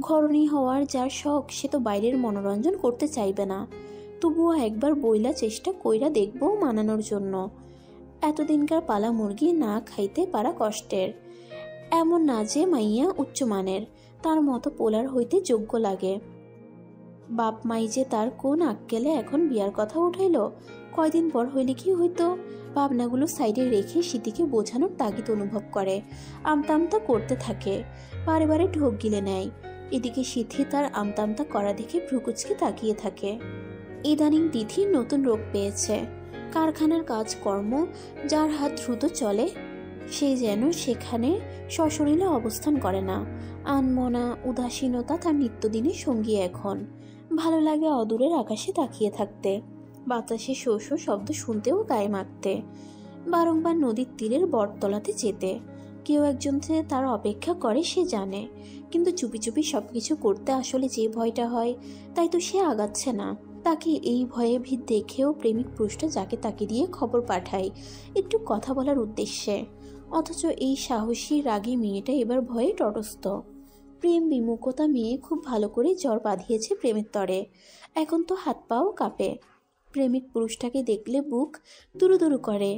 ঘরণী হওয়ার যার শখ সে তো বাইরের মনোরঞ্জন করতে চাইবে না। তবুও একবার বইলা চেষ্টা কইরা দেখবো মানানোর জন্য। এতদিনকার পালা মুরগি না খাইতে পারা কষ্টের। এমন না যে মাইয়া উচ্চমানের, তার মতো পোলার হইতে যোগ্য লাগে। বাপ মাই যে তার কোন আক্কেলে এখন বিয়ার কথা উঠাইল। কয়দিন পর হইলে কি হইতো? ভাবনাগুলো সাইডে রেখে সিথিকে বোঝানোর তাগিদ অনুভব করে। আমতামতা করতে থাকে, বারে বারে ঢোক গিলে নেয়। এদিকে সিথি তার আমতামতা করা দেখে ভ্রুকুচকে তাকিয়ে থাকে। ইদানিং তিথি নতুন রোগ পেয়েছে। কারখানার কাজকর্ম যার হাত দ্রুত চলে, সে যেন সেখানে সশরীরে অবস্থান করে না। আনমনা উদাসীনতা তার নিত্যদিনের সঙ্গী এখন। ভালো লাগে অদূরের আকাশে তাকিয়ে থাকতে। বাতাসে শো শো শব্দ শুনতেও গায়ে মাখতে, বারংবার নদীর তীরের বটতলাতে যেতে। কেউ একজন যে তার অপেক্ষা করে সে জানে, কিন্তু চুপি চুপি সবকিছু করতে আসলে যে ভয়টা হয়, তাই তো সে আগাচ্ছে না। তাকে এই ভয়ে ভিড় দেখেও প্রেমিক পুরুষটা যাকে তাকে দিয়ে খবর পাঠায় একটু কথা বলার উদ্দেশ্যে, অথচ এই সাহসী রাগী মেয়েটা এবার ভয়ে তটস্থ। প্রেম বিমুখতা মেয়ে খুব ভালো করে জ্বর বাঁধিয়েছে প্রেমের তরে, এখন তো হাত পাও কাঁপে। প্রেমিক পুরুষটাকে দেখলে বুক দুরু করে,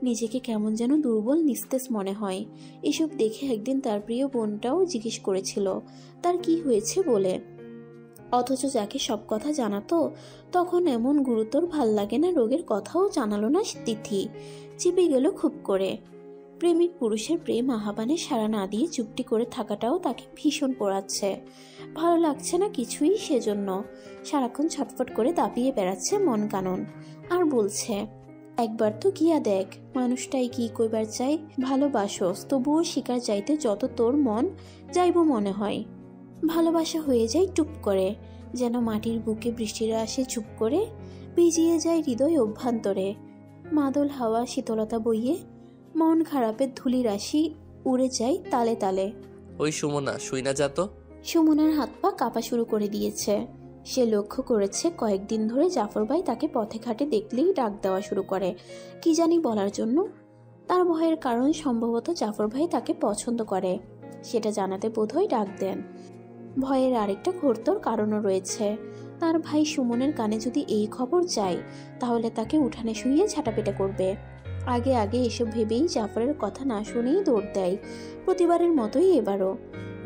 নিজেকে কেমন যেন দুর্বল নিস্তেজ মনে হয়। এসব দেখে একদিন তার প্রিয় বোনটাও জিজ্ঞেস করেছিল তার কি হয়েছে বলে, অথচ যাকে সব কথা জানাতো তখন এমন গুরুতর ভাল লাগে না রোগের কথাও জানালো না তিথি, চেপে গেল খুব করে। প্রেমিক পুরুষের প্রেম আহ্বানে সাড়া না দিয়ে চুপটি করে থাকাটাও তাকে ভীষণ পোড়াচ্ছে, ভালো লাগছে না কিছুই। সেজন্য সারাক্ষণ ছটফট করে দাপিয়ে বেড়াচ্ছে মন কানন, আর বলছে একবার তো গিয়া দেখ মানুষটাই কি কইবার চাই, ভালোবাসোস তবুও শিকার চাইতে যত তোর মন যাইব মনে হয়। ভালোবাসা হয়ে যায় টুপ করে, যেন মাটির বুকে বৃষ্টিরা আসে চুপ করে, ভিজিয়ে যায় হৃদয় অভ্যন্তরে। মাদল হাওয়া শীতলতা বইয়ে মন খারাপের ধুলি রাশি উড়ে যায় তালে তালে। ওই সুমনা শুই না যা তো। সুমনার হাত পা কাঁপা শুরু করে দিয়েছে। সে লক্ষ্য করেছে কয়েকদিন ধরে জাফর ভাই তাকে পথে ঘাটে দেখলেই ডাক দেওয়া শুরু করে, কি জানি বলার জন্য। তার ভয়ের কারণ সম্ভবত জাফর ভাই তাকে পছন্দ করে, সেটা জানাতে বোধহয় ডাক দেন। ভয়ের আরেকটা ঘোরতর কারণও রয়েছে, তার ভাই সুমনের কানে যদি এই খবর যায় তাহলে তাকে উঠানে শুইয়ে ঝাঁটাপেটা করবে। আগে আগে এসব ভেবেই জাফরের কথা না শুনেই দৌড় দেয়, প্রতিবারের মতোই এবারও।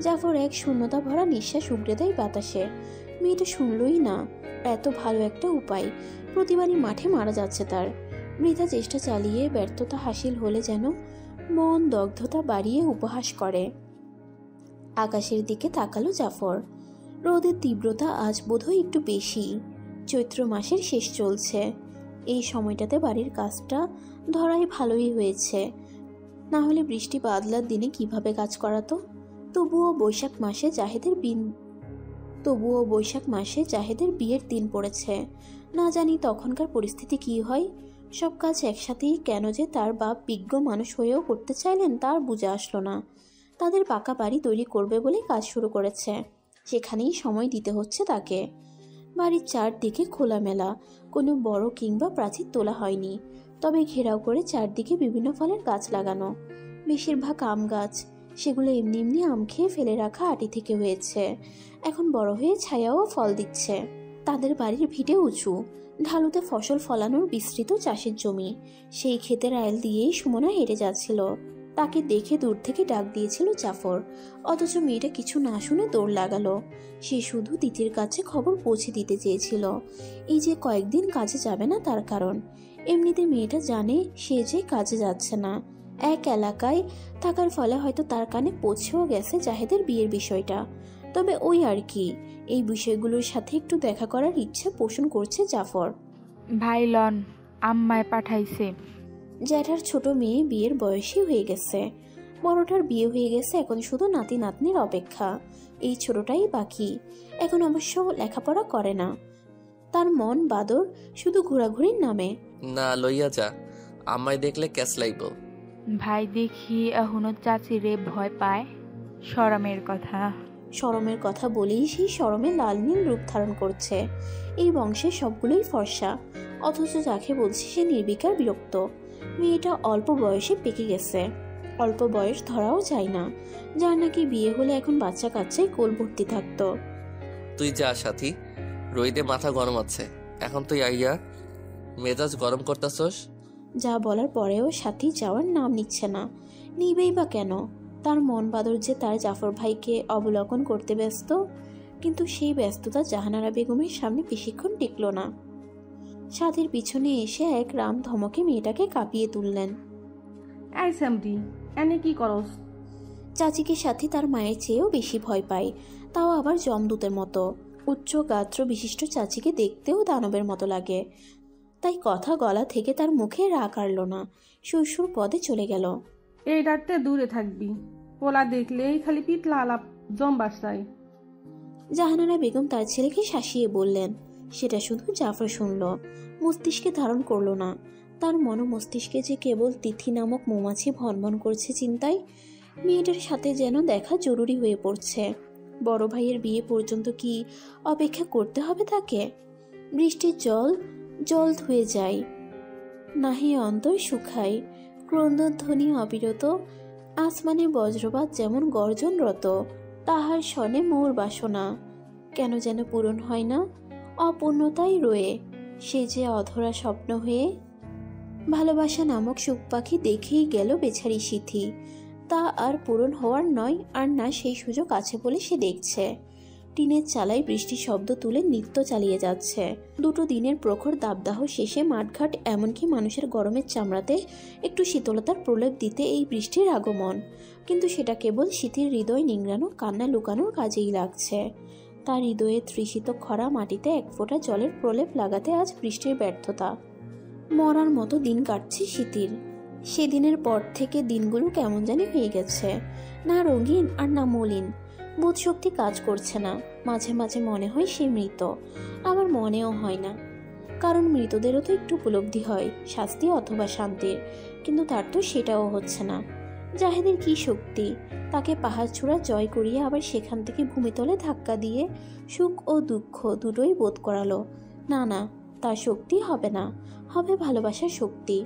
জাফর এক শূন্যতা ভরা নিঃশ্বাস উগড়ে দেয় বাতাসে। মেয়েটা শুনলই না, এত ভালো একটা উপায় প্রতিবারই মাঠে মারা যাচ্ছে তার। বৃথা চেষ্টা চালিয়ে ব্যর্থতা হাসিল হলে যেন মন দগ্ধতা বাড়িয়ে উপহাস করে। আকাশের দিকে তাকালো জাফর। রোদের তীব্রতা আজ বোধহয় একটু বেশি। চৈত্র মাসের শেষ চলছে, এই সময়টাতে বাড়ির কাজটা ধরাই ভালোই হয়েছে, না হলে বৃষ্টি বাদলার দিনে কিভাবে কাজ করাতো। তবুও বৈশাখ মাসে জাহেদের বিয়ের দিন পড়েছে, না জানি তখনকার পরিস্থিতি কি হয়। সব কাজ একসাথেই কেন যে তার বাপ বিজ্ঞ মানুষ হয়েও করতে চাইলেন তার বুঝে আসলো না। তাদের পাকা বাড়ি তৈরি করবে বলে কাজ শুরু করেছে, সেখানেই সময় দিতে হচ্ছে তাকে। বাড়ির চারদিকে খোলামেলা, কোনো বড় কিংবা প্রাচীর তোলা হয়নি, তবে ঘেরাও করে চারদিকে বিভিন্ন ফলের গাছ লাগানো, বেশিরভাগ আম গাছ। সেগুলো এমনি এমনি আম খেয়ে ফেলে রাখা আটি থেকে হয়েছে, এখন বড় হয়ে ছায়াও ফল দিচ্ছে। তাদের বাড়ির ভিটে উঁচু, ঢালুতে ফসল ফলানোর বিস্তৃত চাষের জমি। সেই ক্ষেতের আইল দিয়েই সুমনা হেঁটে যাচ্ছিল। তাকে দেখে দূর থেকে ডাক দিয়েছিল জাফর, অথচ মেয়েটা কিছু না শুনে দৌড় লাগালো। সে শুধু তিতির কাছে খবর পৌঁছে দিতে চেয়েছিল, এই যে কয়েকদিন কাজে যাবে না তার কারণ। এমনিতে মেয়েটা জানে সে যে কাজে যাচ্ছে না, এক এলাকায় থাকার ফলে হয়তো তার কানে পৌঁছেও গেছে জাহেদের বিয়ের বিষয়টা। তবে ওই আর কি, এই বিষয়গুলোর সাথে একটু দেখা করার ইচ্ছা পোষণ করছে জাফর। ভাই লন আম্মায় পাঠাইছে। জ্যাঠার ছোট মেয়ে বিয়ের বয়সী হয়ে গেছে, বড়টার বিয়ে হয়ে গেছে, এখন শুধু নাতি নাতনির অপেক্ষা। এই ছোটটাই বাকি, এখন অবশ্য লেখাপড়া করে না, তার মন বাদর শুধু ঘোরাঘুরির নামে। না লইয়া যা, আমায় দেখলে ক্যাশ লাইব। ভাই দেখি এখনো চাচিরে ভয় পায়। শরমের কথা বলেই সেই শরমে লাল নীল রূপ ধারণ করছে। এই বংশের সবগুলোই ফর্সা, অথচ যাকে বলছে সে নির্বিকার বিরক্ত। মেয়েটা অল্প বয়সে পেকে গেছে, অল্প বয়স ধরাও যায় না, যার নাকি বিয়ে হলে এখন বাচ্চা কাচ্চাই কোল ভর্তি থাকতো। তুই যা সাথী, রইদে মাথা গরম আছে, এখন তুই আইয়া মেজাজ গরম করতাছস। যা বলার পরেও সাথী যাওয়ার নাম নিচ্ছে না, নিবেই বা কেন? তার মন বাদর যে তার জাফর ভাইকে অবলোকন করতে ব্যস্ত, কিন্তু সেই ব্যস্ততা জাহানারা বেগমের সামনে বেশিক্ষণ টিকল না। সাথীর পিছনে এসে এক রাম ধমকে মেয়েটাকে কাঁপিয়ে তুললেন। কি করস? চাচিকে সাথী তার মায়ের চেয়েও বেশি ভয় পায়, তাও আবার জমদূতের মতো। উচ্চ গাত্র বিশিষ্ট চাচিকে দেখতেও দানবের মতো লাগে, তাই কথা গলা থেকে তার মুখে রাগ আড়ল না, সুরসুর পদে চলে গেল। এই রাতে দূরে থাকবি, পোলা দেখলেই খালি পিতলা আলাপ জম্বাসায়। জাহানারা বেগম তার ছেলেকে শাসিয়ে বললেন, সেটা শুধু জাফর শুনল। মস্তিষ্কে ধারণ করলো না। তার মস্তিষ্কে যে কেবল তিথি নামক মৌমাছি ভনভন করছে চিন্তায়। মেয়েটার সাথে যেন দেখা জরুরি হয়ে পড়ছে। বড় ভাইয়ের বিয়ে পর্যন্ত কি অপেক্ষা করতে হবে তাকে? বৃষ্টির জল ধুয়ে যায়, নাহি অন্তর শুকায়। ক্রন্দনধ্বনি অবিরত, আসমানে বজ্রপাত যেমন গর্জনরত। তাহার শনে মোর বাসনা কেন যেন পূরণ হয় না, অপূর্ণতাই রয়ে সে যে অধরা স্বপ্ন হয়ে। ভালোবাসা নামক সুখ পাখি দেখেই গেল বেচারি সিথি। তা আর পূরণ হওয়ার নয়, আর না সেই সুযোগ আছে বলে সে দেখছে। টিনের চালায় বৃষ্টির শব্দ তুলে নৃত্য চালিয়ে যাচ্ছে। দুটো দিনের প্রখর দাবদাহ শেষে মাঠঘাট এমনকি মানুষের গরমের চামড়াতে একটু শীতলতার প্রলেপ দিতে এই বৃষ্টির আগমন। কিন্তু সেটা কেবল সিথির হৃদয় নিংড়ানো, কান্না লুকানোর কাজেই লাগছে। তার হৃদয়ে তৃষিত খরা মাটিতে এক ফোঁটা জলের প্রলেপ লাগাতে আজ বৃষ্টির ব্যর্থতা। মরার মতো দিন কাটছে সিথির। সেদিনের পর থেকে দিনগুলো কেমন জানি হয়ে গেছে, না রঙিন আর না মলিন। বোধশক্তি কাজ করছে না। মাঝে মাঝে মনে হয় সে মৃত, আবার মনেও হয় না। কারণ মৃতদেরও তো একটু উপলব্ধি হয় শাস্তি অথবা শান্তির, কিন্তু তার তো সেটাও হচ্ছে না। জাহেদের কি শক্তি তাকে পাহাড় চূড়া জয় করিয়ে আবার সেখান থেকে ভূমিতলে ধাক্কা দিয়ে সুখ ও দুঃখ দুটোই বোধ করালো। না না, তার শক্তি হবে না, হবে ভালোবাসার শক্তি।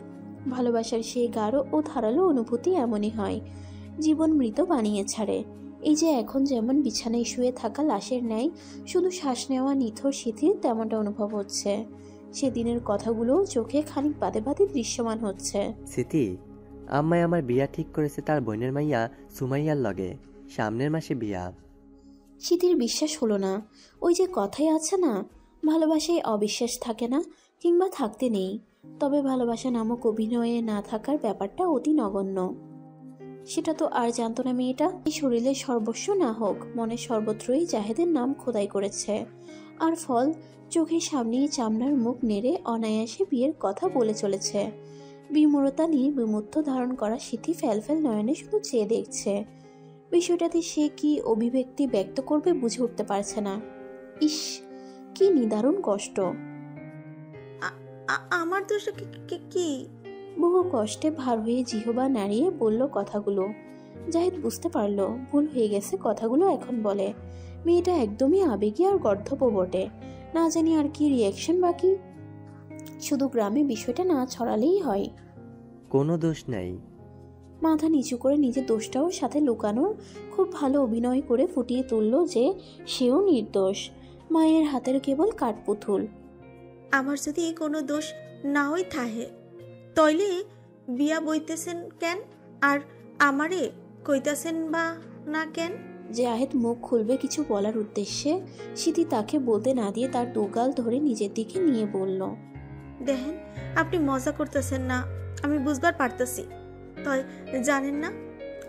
ভালোবাসার সেই গাঢ় ও ধারালো অনুভূতি এমনই হয়, জীবন মৃত বানিয়ে ছাড়ে। এই যে এখন যেমন বিছানায় শুয়ে থাকা লাশের ন্যায় শুধু শ্বাস নেওয়া নিথর শিথিল, তেমনটা অনুভব হচ্ছে। সেদিনের কথাগুলো চোখে খানিক বাদে বাদে দৃশ্যমান হচ্ছে। স্মৃতি, আম্মাই আমার বিয়া ঠিক করেছে তার বোনের মাইয়া সুমাইয়ার লগে, সামনের মাসে বিয়া। সিথির বিশ্বাস হলো না। ওই যে কথাই আছে না, ভালোবাসায় অবিশ্বাস থাকে না, কিংবা থাকতে নেই। তবে ভালোবাসা নামক অভিনয়ে না থাকার ব্যাপারটা অতি নগণ্য। সেটা তো আর জানতো না মেয়েটা। এই শরীরের সর্বস্ব না হোক, মনের সর্বত্রই জাহেদের নাম খোদাই করেছে। আর ফল চোখের সামনেই চামড়ার মুখ নেড়ে অনায়াসে বিয়ের কথা বলে চলেছে। বিমূঢ়তা নিয়ে বিমূর্ত ধারণ করা সিথি ফ্যালফ্যাল নয়নে শুধু চেয়ে দেখছে। বিষয়টাতে সে কি অভিব্যক্তি ব্যক্ত করবে বুঝে উঠতে পারছে না। ইস, কি নিদারুণ কষ্ট। আমার দোষ কি? বহু কষ্টে ভার হয়ে জিহবা নাড়িয়ে বলল কথাগুলো। জাহিদ বুঝতে পারলো ভুল হয়ে গেছে, কথাগুলো এখন বলে। মেয়েটা একদমই আবেগী আর গর্ধব বটে। না জানি আর কি রিয়াকশন বাকি। শুধু গ্রামে বিষয়টা না ছড়ালেই হয়। কোনো দোষ নাই। মাথা নিচু করে নিজের দোষটাও সাথে লুকানোর খুব ভালো অভিনয় করে ফুটিয়ে তুলল যে সেও নির্দোষ, মায়ের হাতের কেবল কাঠপুতুল। আমার যদি কোনো দোষ না হই থাহে তইলে বিয়া বইতেছেন কেন, আর আমারে কইতাছেন বা না কেন? জাহেদ মুখ খুলবে কিছু বলার উদ্দেশ্যে সিথি তাকে বলতে না দিয়ে তার দুগাল ধরে নিজের দিকে নিয়ে বলল, দেখেন আপনি মজা করতেছেন না, আমি বুঝবার পারতেছি। তাই জানেন না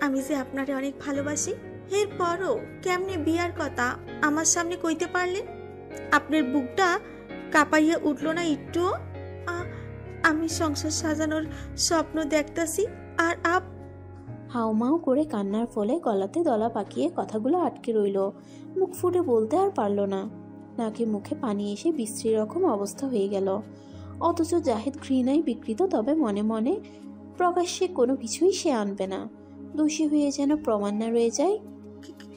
আমি যে আপনারে অনেক ভালোবাসি। এরপরও কেমনে বিয়ার কথা আমার সামনে কইতে পারলেন? আপনার বুকটা কাঁপাইয়া উঠল না একটুও? আমি সংসার সাজানোর স্বপ্ন দেখতাছি আর হাউমাউ করে কান্নার ফলে গলাতে দলা পাকিয়ে কথাগুলো আটকে রইল। মুখ ফুটে বলতে আর পারল না। নাকে মুখে পানি এসে বিশ্রী রকম অবস্থা হয়ে গেল। অথচ জাহেদ ঘৃণায় বিকৃত, তবে মনে মনে প্রকাশ্যে কোনো কিছুই সে আনবে না। দোষী হয়ে যেন প্রমাণ না রয়ে যায়।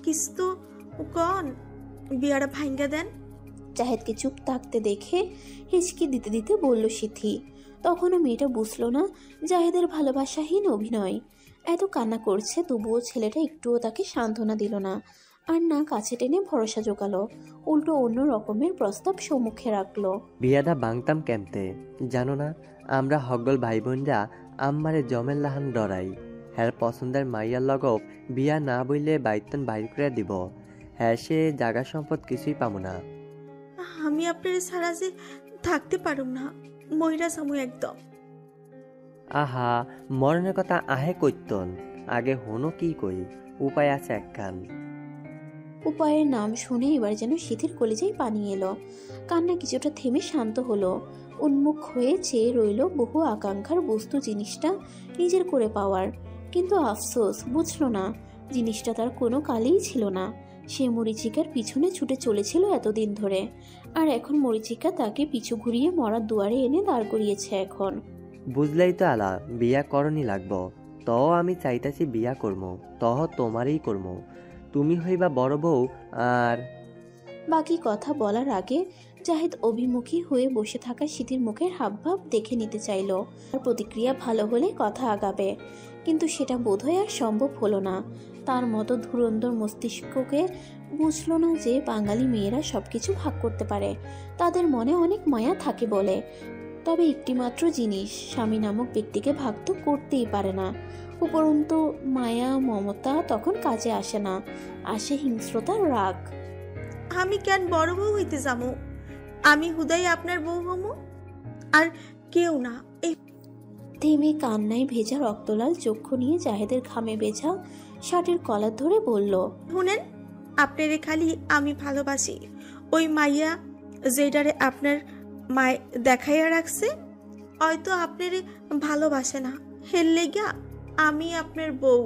কিস্তু কন বিয়াটা ভাঙ্গা দেন। জাহেদকে চুপ থাকতে দেখে হিচকি দিতে দিতে বলল সিথি। তখনও মেয়েটা বুঝল না জাহেদের ভালোবাসাহীন অভিনয়। এত কান্না করছে তবুও ছেলেটা একটুও তাকে সান্ত্বনা দিল না, আর না কাছে টেনে ভরসা জোগালো। উল্টো অন্য রকমের প্রস্তাব সম্মুখে রাখলো। বিয়াটা বাংতাম কেমতে জানো না? আমরা হগল ভাই বোনরা আম্মারে জমের লাহান ডরাই। হ্যার পছন্দের মাইয়ার লগও বিয়া না বইলে বাইতন বাইর করে দিব। হ্যাঁ, সে জাগা সম্পদ কিছুই পাবো না। আমি আপনার ছাড়া যে থাকতে পারুম না, মহিরা সামু একদম। আহা, মরণের কথা আহে কইতন, আগে হনো কি কই, উপায় আছে একখান। উপায়ের নাম শুনে এবার যেন সিথির কলিজায় পানি এলো। কান্না কিছুটা থেমে শান্ত হলো। উন্মুখ হয়ে চেয়ে রইল বহু আকাঙ্ক্ষার বস্তু জিনিসটা নিজের করে পাওয়ার। কিন্তু আফসোস, বুঝল না জিনিসটা তার কোনো কালেই ছিল না। সে মরিচিকার পিছনে ছুটে চলেছিল এতদিন ধরে, আর এখন মরিচিকা তাকে পিছু ঘুরিয়ে মরার দুয়ারে এনে দাঁড় করিয়েছে। এখন বুঝলেই তো আলা, বিয়া করণই লাগবো। তহ আমি চাইতাছি বিয়া করমু, তহ তোমারই করমু। তুমি হইবা বড় বউ। আর বাকি কথা বলার আগে জাহিদ অভিমুখী হয়ে বসে থাকা সিথির মুখের হাবভাব দেখে নিতে চাইল। তার প্রতিক্রিয়া ভালো হলে কথা আগাবে, কিন্তু সেটা বোধহয় আর সম্ভব হলো না। তার মতো ধুরন্ধর মস্তিষ্ককে বুঝলো না যে বাঙালি মেয়েরা সবকিছু ভাগ করতে পারে, তাদের মনে অনেক মায়া থাকে বলে। তবে একটিমাত্র জিনিস, স্বামী নামক ব্যক্তিকে ভাগ তো করতেই পারে না। উপরন্তু মায়া মমতা তখন কাজে আসে না, আসে হিংস্রতা, রাগ। আমি কেন বড় বউ হইতে যাবো? আমি হুদাই আপনার বউ হমু, আর কেউ না। এই থেমে কান্নায় ভেজা রক্তলাল চক্ষু নিয়ে জাহেদের ঘামে ভেজা শার্টের কলার ধরে বলল, শুনেন, আপনারে খালি আমি ভালোবাসি। ওই মাইয়া যেটারে আপনার মায় দেখাইয়া রাখছে, হয়তো আপনারে ভালোবাসে না। হের লেগা আমি আপনার বউ,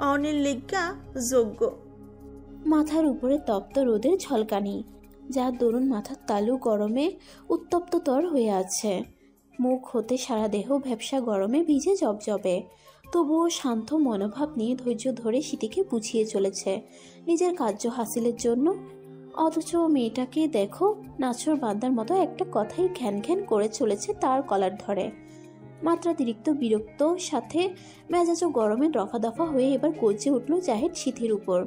অনের লেগা যোগ্য। মাথার উপরে তপ্ত রোদের ঝলকানি, যার দরুন মাথার তালু গরমে উত্তপ্ততর হয়ে আছে। মুখ হতে সারা দেহ ভ্যাপসা গরমে ভিজে জবজবে, তবুও শান্ত মনোভাব নিয়ে ধৈর্য ধরে সিটিকে বুঝিয়ে চলেছে নিজের কার্য হাসিলের জন্য। অথচ মেয়েটাকে দেখো, নাছর বান্দার মতো একটা কথাই ঘ্যান ঘ্যান করে চলেছে তার কলার ধরে। মাত্রাতিরিক্ত বিরক্ত সাথে মেজাজও গরমে দফা দফা হয়ে এবার গর্জে উঠল জাহিদ সিথির উপর।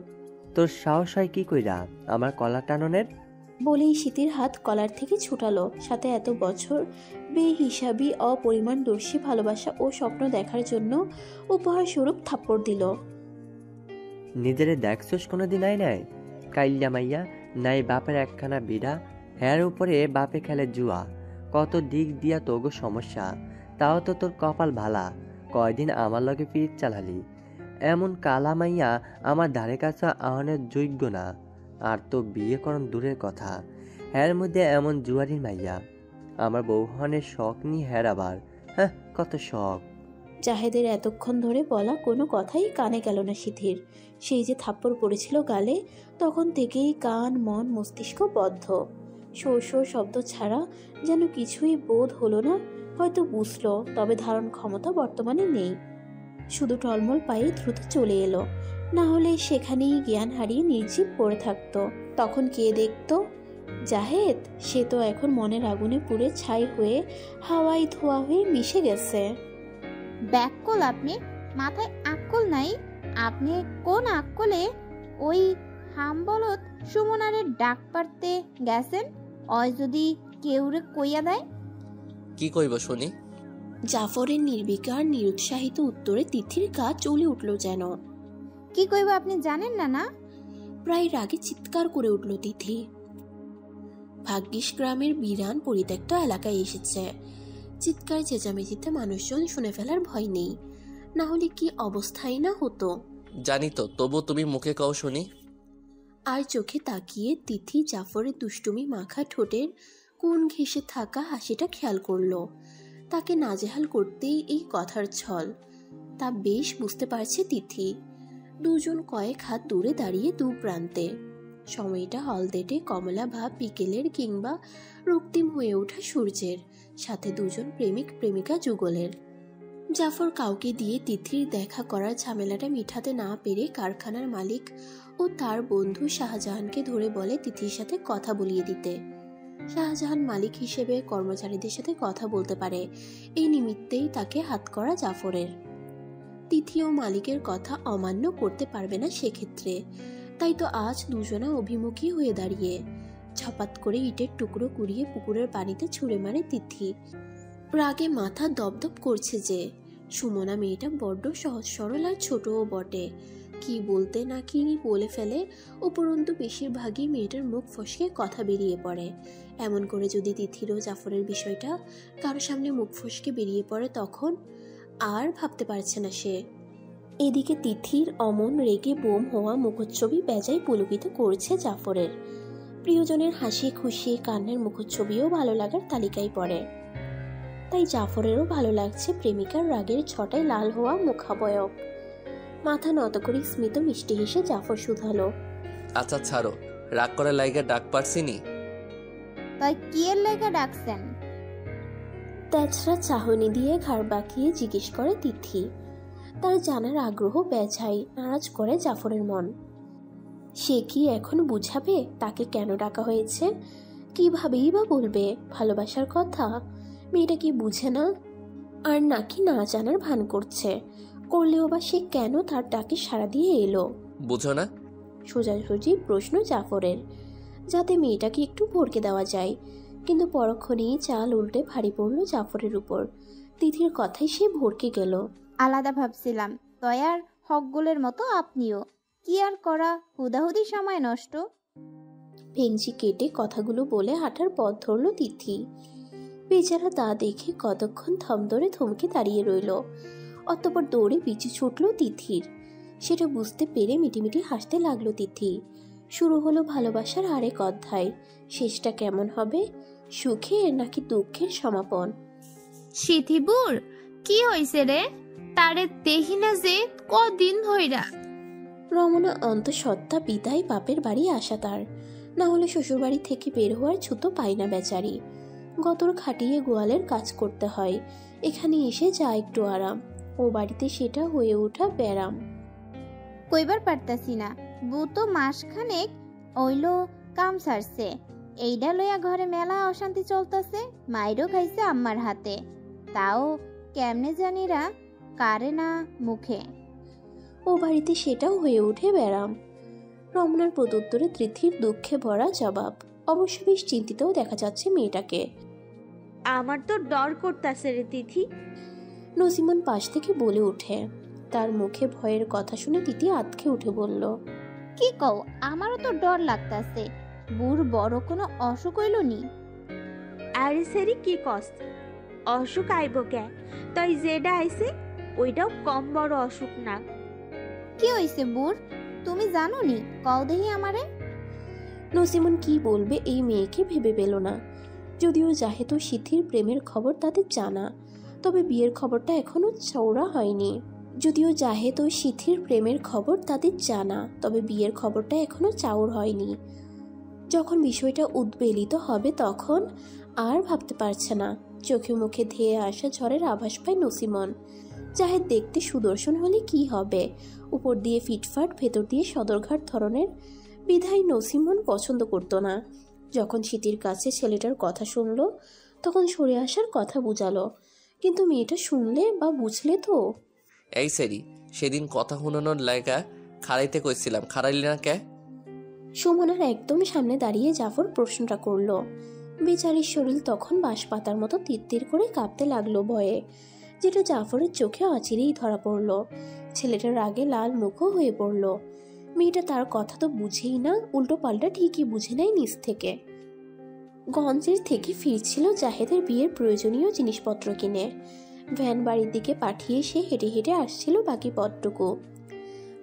তোর সাহস হয় কি কইরা আমার কলা টাননের? বলেই সিথির হাত কলার থেকে ছুটালো, সাথে এত বছর বেহিসাবি অপরিমাণদর্শী ভালোবাসা ও স্বপ্ন দেখার জন্য উপহার স্বরূপ থাপ্পড় দিল। নিজেরে দেখছস কোনোদিন? আয় নাই কাইল্লা মাইয়া, নাই বাপের একখানা বিড়া, হ্যার উপরে বাপে খেলে জুয়া। কত দিক দিয়া তোগো সমস্যা, তাও তো তোর কপাল ভালা, কয়দিন আমার লগে পিঠ চালালি। এমন কালা মাইয়া আমার ধারে কাছে আহনের যোগ্য না। আর তো বিয়ে করন দূরের কথা, হ্যার মধ্যে এমন জুয়ারির মাইয়া। আমার বৌহনের শখ নি হ্যার আবার, হ্যাঁ কত শখ। জাহেদের এতক্ষণ ধরে বলা কোনো কথাই কানে গেল না সিথির। সেই যে থাপ্পড় পড়েছিল গালে, তখন থেকেই কান মন মস্তিষ্ক বদ্ধ। শোর শোর শব্দ ছাড়া যেন কিছুই বোধ হলো না। হয়তো বুঝলো, তবে ধারণ ক্ষমতা বর্তমানে নেই। শুধু টলমল পায়ে দ্রুত চলে এলো, না হলে সেখানেই জ্ঞান হারিয়ে নির্জীব পড়ে থাকতো। তখন কে দেখতো? জাহেদ। সে তো এখন মনের আগুনে পুড়ে ছাই হয়ে হাওয়ায় ধোয়া হয়ে মিশে গেছে। ব্যাককল আপনি, মাথায় আক্কল নাই? আপনি কোন আক্কলে ওই হামবলত সুমনারে ডাক পারতে গেছেন? অয় যদি কেউরে কইয়া দেয়? কি কইব শুনি? জাফরের নির্বিকার নিরুৎসাহিত উত্তরে তিথির গা চলে উঠল যেন। কি কইব আপনি জানেন না? না, প্রায় রাগে চিৎকার করে উঠল তিথি। ভাগ্যিস গ্রামের বিরান পরিত্যক্ত এলাকায় এসেছে, চিৎকার চেঁচামেচিতে মানুষজন শুনে ফেলার ভয় নেই, না হলে কি অবস্থাই না হতো। জানি তো, তবু তুমি মুখে কও শুনি। আর চোখে তাকিয়ে তিথি জাফরের দুষ্টুমি মাখা ঠোঁটের কোন ঘেঁষে থাকা হাসিটা খেয়াল করলো। তাকে নাজেহাল করতেই এই কথার ছল, তা বেশ বুঝতে পারছে তিথি। দুজন কয়েক হাত দূরে দাঁড়িয়ে দু প্রান্তে। সময়টা হলদেটে কমলা ভাব বিকেলের কিংবা রক্তিম হয়ে ওঠা সূর্যের, সাথে দুজন প্রেমিক প্রেমিকা যুগলের। জাফর কাউকে দিয়ে তিথির দেখা করার ঝামেলাটা মিঠাতে না পেরে কারখানার মালিক ও তার বন্ধু শাহজাহানকে ধরে বলে তিথির সাথে কথা বলিয়ে দিতে। শাহজাহান মালিক হিসেবে কর্মচারীদের সাথে কথা বলতে পারে, এই নিমিত্তেই তাকে হাত করা জাফরের। তিথি ও মালিকের কথা অমান্য করতে পারবে না সেক্ষেত্রে। তাই তো আজ দুজনা অভিমুখী হয়ে দাঁড়িয়ে। ঝপাত করে ইটের টুকরো কুড়িয়ে পুকুরের পানিতে ছুঁড়ে মারে তিথি। রাগে মাথা দপদপ করছে যে। সুমনা মেয়েটা বড্ড সহজ সরল আর ছোটও বটে, কি বলতে না কি বলে ফেলে। উপরন্তু বেশিরভাগই মেয়েটার মুখ ফসকে কথা বেরিয়ে পড়ে। এমন করে যদি তিথির ও জাফরের বিষয়টা কারো সামনে মুখ ফসকে বেরিয়ে পড়ে, তখন আর ভাবতে পারছে না সে। এদিকে তিথির অমন রেগে বোম হওয়া মুখচ্ছবি বেজায় পুলকিত করছে জাফরের। প্রিয়জনের হাসি খুশি কান্নার মুখচ্ছবিও ভালো লাগার তালিকায় পড়ে। তাই জাফরেরও ভালো লাগছে প্রেমিকার রাগের ছটায় লাল হওয়া মুখাবয়ব। মাথা নত করে স্মিত মিষ্টি হেসে জাফর শুধালো, আচ্ছা ছাড়ো, রাগ করে লাইগা ডাক পারছিনি। তাই কি এর লেগে ডাকছেন? তেজরা চাহনি দিয়ে ঘাড় বাঁকিয়ে জিজ্ঞেস করে তিথি। তার জানার আগ্রহ বেজায় নারাজ করে জাফরের মন। সে কি এখন বুঝাবে তাকে কেন ডাকা হয়েছে? কিভাবেই বা বলবে ভালোবাসার কথা? মেয়েটা কি বুঝে না? আর নাকি না জানার ভান করছে? করলেও বা সে কেন তার ডাকে সাড়া দিয়ে এলো? বুঝো না? সোজাসুজি প্রশ্ন জাফরের, যাতে মেয়েটাকে একটু ভরকে দেওয়া যায়। কিন্তু পরক্ষণেই চাল উল্টে ভারী পড়ল জাফরের উপর। তিথির কথাই সে ভরকে গেল। আলাদা ভাবছিলাম, তয়ার হকগুলের মতো আপনিও। কি আর করা, হুদাহুদি সময় নষ্ট। ভেংচি কেটে কথাগুলো বলে হাঁটার পথ ধরল তিথি। বেচারা তা দেখে কতক্ষণ থম ধরে থমকে দাঁড়িয়ে রইল। অতঃপর দৌড়ে পিছু ছুটল তিথির। সেটা বুঝতে পেরে মিটিমিটি হাসতে লাগলো তিথি। শুরু হলো ভালোবাসার আরেক অধ্যায়। শেষটা কেমন হবে? সুখের নাকি দুঃখের সমাপন? সিথিবুর, কি হইছে রে? তারে দেখি না যে কদিন ধইরা। রমনা অন্তঃসত্ত্বা বিদায় বাপের বাড়ি আসা তার, না হলে শ্বশুরবাড়ি থেকে বের হওয়ার ছুতো পায় না বেচারি। গতর খাটিয়ে গোয়ালের কাজ করতে হয়, এখানে এসে যা একটু আরাম। ও বাড়িতে সেটা হয়ে ওঠা ব্যারাম। কইবার পারতাছি না, বউ তো মাসখানেক ওইল কাম সারছে। এইডা লইয়া ঘরে মেলা অশান্তি চলতেছে। মাইরও খাইছে আম্মার হাতে, তাও কেমনে জানিরা কারে না মুখে। ও বাড়িতে সেটাও হয়ে ওঠে ব্যারাম। রমনার প্রত্যুত্তরে তিথির দুঃখে ভরা জবাব। অবশ্য বেশ চিন্তিতও দেখা যাচ্ছে মেয়েটাকে। আমার তো ডর করতেছে রে তিথি। নসিমন পাশ থেকে বলে ওঠে। তার মুখে ভয়ের কথা শুনে তিথি আতকে উঠে বলল, কি কও? আমারও তো ডর লাগতাছে। বুড় বড় কোনো অসুখ হইল নি? আরে সেরি কি কস? অসুখ আইব কে? তাই যেটা আইছে ওইটাও কম বড় অসুখ না। কি হইছে বুড়? তুমি জানো নি? কও দেহি আমারে। নসিমন কি বলবে এই মেয়েকে ভেবে পেল না। যদিও জাহেদ ও সিথির প্রেমের খবর তাদের জানা, তবে বিয়ের খবরটা এখনো চওড়া হয়নি। যদিও জাহেদ ও সিথির প্রেমের খবর তাদের জানা, তবে বিয়ের খবরটা এখনো চাউর হয়নি। যখন বিষয়টা উদ্বেলিত হবে তখন আর ভাবতে পারছে না। চোখে মুখে ধেয়ে আসা ঝড়ের আভাস পায় নসিমন। জাহেদ দেখতে সুদর্শন হলে কি হবে, উপর দিয়ে ফিটফাট ভেতর দিয়ে সদরঘাট ধরনের, বিধায় নসিমন পছন্দ করতো না। যখন সিথির কাছে ছেলেটার কথা শুনলো তখন সরে আসার কথা বুঝালো, কিন্তু মেয়েটা শুনলে বা বুঝলে তো। এই সেরি, সেদিন কথা শুনানোর লাইগা খাড়াইতে কইছিলাম, খাড়াইলি না কে? সুমনার একদম সামনে দাঁড়িয়ে জাফর প্রশ্নটা করলো। বেচারির শরীর তখন বাঁশপাতার মতো তিরতির করে কাঁপতে লাগলো ভয়ে, যেটা জাফরের চোখে অচিরেই ধরা পড়ল। ছেলেটার রাগে লাল মুখও হয়ে পড়ল। মেয়েটা তার কথা তো বুঝেই না, উল্টো পাল্টা ঠিকই বুঝে নেয় নিজ থেকে। গঞ্জের থেকে ফিরছিল জাহেদের বিয়ের প্রয়োজনীয় জিনিসপত্র কিনে। ভ্যান বাড়ির দিকে পাঠিয়ে সে হেঁটে হেঁটে আসছিল বাকি পথটুকু।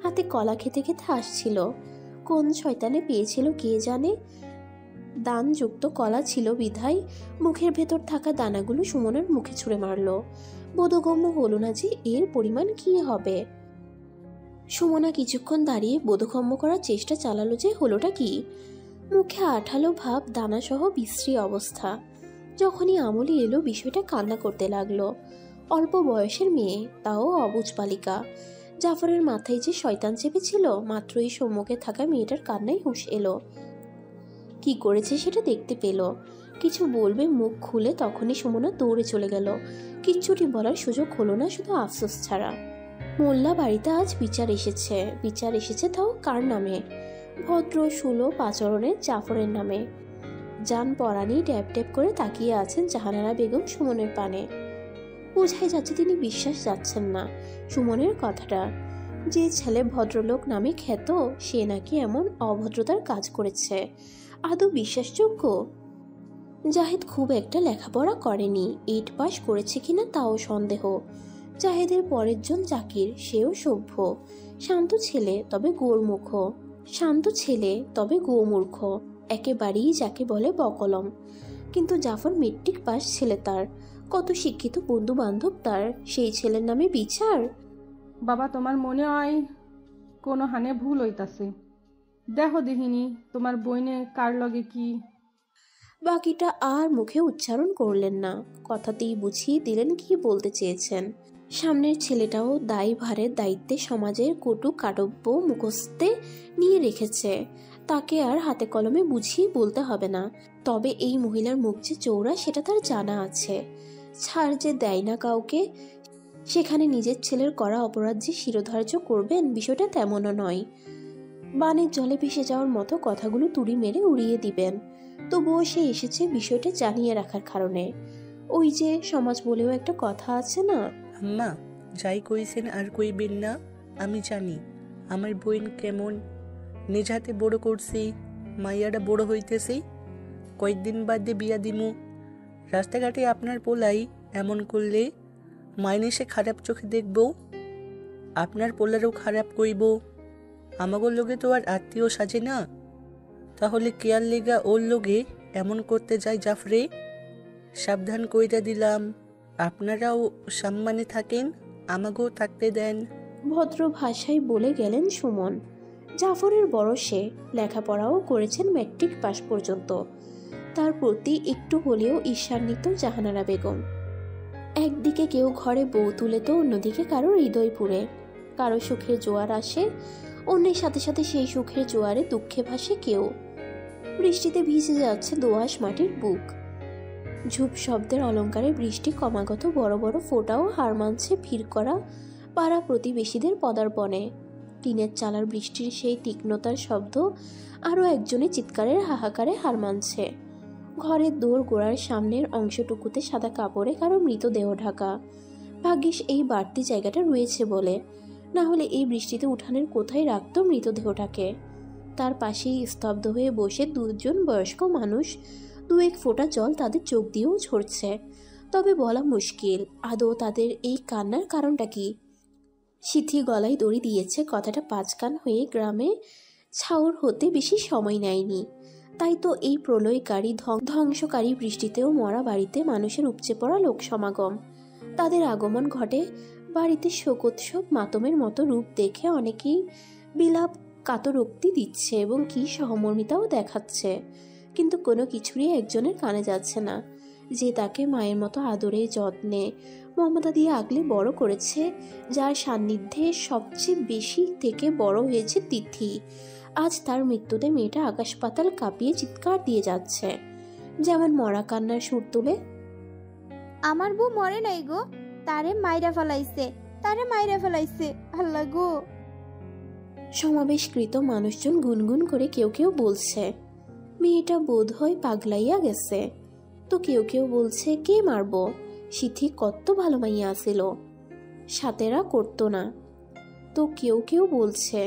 হাতে কলা খেতে খেতে আসছিল। কোন শয়তানে পেয়েছিল কে জানে। দানযুক্ত কলা ছিল বিধায় মুখের ভেতর থাকা দানাগুলো সুমনের মুখে ছুঁড়ে মারল। বোধগম্য হলো না যে এর পরিমাণ কি হবে। সুমনা কিছুক্ষণ দাঁড়িয়ে বোধগম্য করার চেষ্টা চালালো যে হলোটা কি। মুখে আঠালো ভাব, দানাসহ বিশ্রী অবস্থা। যখনই আমলি এলো বিষয়টা কান্না করতে লাগলো। অল্প বয়সের মেয়ে, তাও অবুঝ বালিকা। জাফরের মাথায় যে শয়তান চেপেছিল, মাত্রই সম্মুখে থাকা মেয়েটার কান্নায় হুঁশ এলো। কি করেছে সেটা দেখতে পেল। কিছু বলবে মুখ খুলে তখনই সুমনা দৌড়ে চলে গেল। কিচ্ছুটি বলার সুযোগ হলো না, শুধু আফসোস ছাড়া। মোল্লা বাড়িতে আজ বিচার এসেছে। বিচার এসেছে তাও কার নামে? ভদ্র সুলভ আচরণের জাফরের নামে। জান পরানি ট্যাপ ট্যাপ করে তাকিয়ে আছেন জাহানারা বেগম সুমনের পানে। বোঝাই যাচ্ছে তিনি বিশ্বাস যাচ্ছেন না সুমনের কথাটা। যে ছেলে ভদ্রলোক নামে খ্যাত, সে নাকি এমন অভদ্রতার কাজ করেছে, আদৌ বিশ্বাসযোগ্য? জাহেদ খুব একটা লেখাপড়া করেনি, 8 পাস করেছে কিনা তাও সন্দেহ। জাহেদের পরের জন জাকির, সেও সভ্য, শান্ত ছেলে তবে গোমূর্খ। শান্ত ছেলে তবে গোমূর্খ, একেবারেই যাকে বলে বকলম। কিন্তু জাফর মেট্রিক পাস ছেলে তার, কত শিক্ষিত বন্ধু বান্ধব তার, সেই ছেলের নামে বিচার? বাবা, তোমার মনে হয় কোনো হানে ভুল হইতাছে। দেখো দেখিনি তোমার বইনে কার লগে কি। বাকিটা আর মুখে উচ্চারণ করলেন না, কথাতেই বুঝিয়ে দিলেন কি বলতে চেয়েছেন। সামনের ছেলেটাও দায়ভারের দায়িত্বে সমাজের কটু কাটব্য মুখস্থে নিয়ে রেখেছে, তাকে আর হাতে কলমে বুঝিয়ে বলতে হবে না। তবে এই মহিলার মুখ যে চৌড়া সেটা তার জানা আছে। ছাড় যে দেয় না কাউকে, সেখানে নিজের ছেলের করা অপরাধ যে শিরোধার্য করবেন বিষয়টা তেমনও নয়। বানের জলে ভেসে যাওয়ার মতো কথাগুলো তুড়ি মেরে উড়িয়ে দিবেন। তবুও সে এসেছে বিষয়টা জানিয়ে রাখার কারণে। ওই যে সমাজ বলেও একটা কথা আছে না? আম্মা, যাই কইছেন আর কইবেন না, আমি জানি আমার বোন কেমন। নিজ হাতে বড় করছি, মাইয়াটা বড় হইতেছি, কয়েকদিন বাদে বিয়া দিমু। রাস্তাঘাটে আপনার পোলাই এমন করলে মাইনে সে খারাপ চোখে দেখব, আপনার পোলারও খারাপ কইব। আমাগোর লোকে তো আর আত্মীয় সাজে না, তাহলে কেয়ার লেগা ওর লোকে এমন করতে যায় জাফরে। সাবধান কইরা দিলাম, আপনারাও সম্মানে থাকেন, আমাকেও থাকতে দেন। ভদ্র ভাষায় বলে গেলেন সুমন। জাফরের বয়সে লেখাপড়াও করেছেন ম্যাট্রিক পাস পর্যন্ত। তার প্রতি একটু হলেও ঈর্ষান্বিত জাহানারা বেগম। একদিকে কেউ ঘরে বউ তুলে তো অন্যদিকে কারো হৃদয় পুড়ে। কারো সুখের জোয়ার আসে, অন্যের সাথে সাথে সেই সুখের জোয়ারে দুঃখে ভাসে কেউ। বৃষ্টিতে ভিজে যাচ্ছে দোআঁশ মাটির বুক। ঝুপ শব্দের অলঙ্কারে বৃষ্টি ক্রমাগত বড় বড় ফোঁটাও হার মানছে ভিড় করা পাড়া প্রতিবেশীদের পদার্পণে। টিনের চালার বৃষ্টির সেই তীক্ষ্ণতার শব্দ আরও একজনের চিৎকারের হাহাকারে হার মানছে। ঘরের দোর গোড়ার সামনের অংশটুকুতে সাদা কাপড়ে কারো মৃতদেহ ঢাকা। ভাগ্যিস এই বাড়তি জায়গাটা রয়েছে বলে, না হলে এই বৃষ্টিতে উঠানের কোথায় রাখত মৃতদেহটাকে। তার পাশেই স্তব্ধ হয়ে বসে দুজন বয়স্ক মানুষ, দু এক ফোঁটা জল তাদের চোখ দিয়েও ঝরছে। তবে বলা মুশকিল আদৌ তাদের এই কান্নার কারণটা কি। সিথি গলায় দড়ি দিয়েছে কথাটা পাঁচকান হয়ে গ্রামে ছাউর হতে বেশি সময় নেয়নি। তাই তো এই প্রলয়কারী ধ্বংসকারী বৃষ্টিতেও মরা বাড়িতে মানুষের উপচে পড়া লোক সমাগম। তাদের আগমন ঘটে বাড়িতে শোকোৎসব মাতমের মতো রূপ দেখে অনেকেই বিলাপ কাতরোক্তি দিচ্ছে এবং কি সহমর্মিতাও দেখাচ্ছে, কিন্তু কোনো কিছুরই একজনের কানে যাচ্ছে না। যে তাকে মায়ের মতো আদরে যত্নে মমতা দিয়ে আগলে বড় করেছে, যার সান্নিধ্যে সবচেয়ে বেশি থেকে বড় হয়েছে তিথি, আজ তার মৃত্যুতে মেয়েটা আকাশ পাতাল কাঁপিয়ে চিৎকার দিয়ে যাচ্ছে, যেমন মরা কান্নার সুর তুলে। আমার বউ মরে নাই গো, তারে মাইরা ফেলাইছে, তারে মাইরা ফেলাইছে, আল্লাহ গো। সমাবেশকৃত মানুষজন গুনগুন করে কেউ কেউ বলছে মেয়েটা বোধ হয় পাগলাইয়া গেছে, তো কেউ কেউ বলছে কে মারবো, সিথি কত ভালো মাইয়া আসিল, সাতেরা করতো না। তো কেউ কেউ বলছে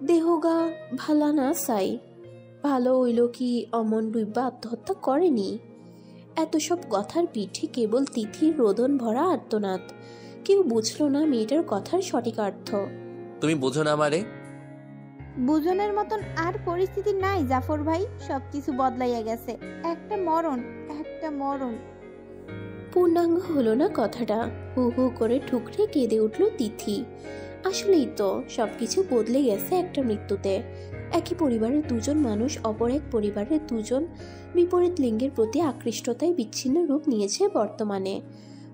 দেহগা ভালা না চাই, ভালো হইল কি অমন ডুইবা আত্মহত্যা করেনি। এত সব কথার পিঠে কেবল তিথির রোদন ভরা আর্তনাদ। কেউ বুঝলো না মেয়েটার কথার সঠিক অর্থ। তুমি বুঝো না আমারে? বুঝনের মতন আর পরিস্থিতি নাই জাফর ভাই, সবকিছু বদলাইয়া গেছে। একটা মরণ, একটা মরণ। পূর্ণাঙ্গ হলো না কথাটা। হু হু করে ঠুকরে কেঁদে উঠল তিথি। আসলেই তো সবকিছু বদলে গেছে একটা মৃত্যুতে। একই পরিবারের দুজন মানুষ অপর এক পরিবারের দুজন বিপরীত লিঙ্গের প্রতি আকৃষ্টতায় বিচ্ছিন্ন রূপ নিয়েছে বর্তমানে।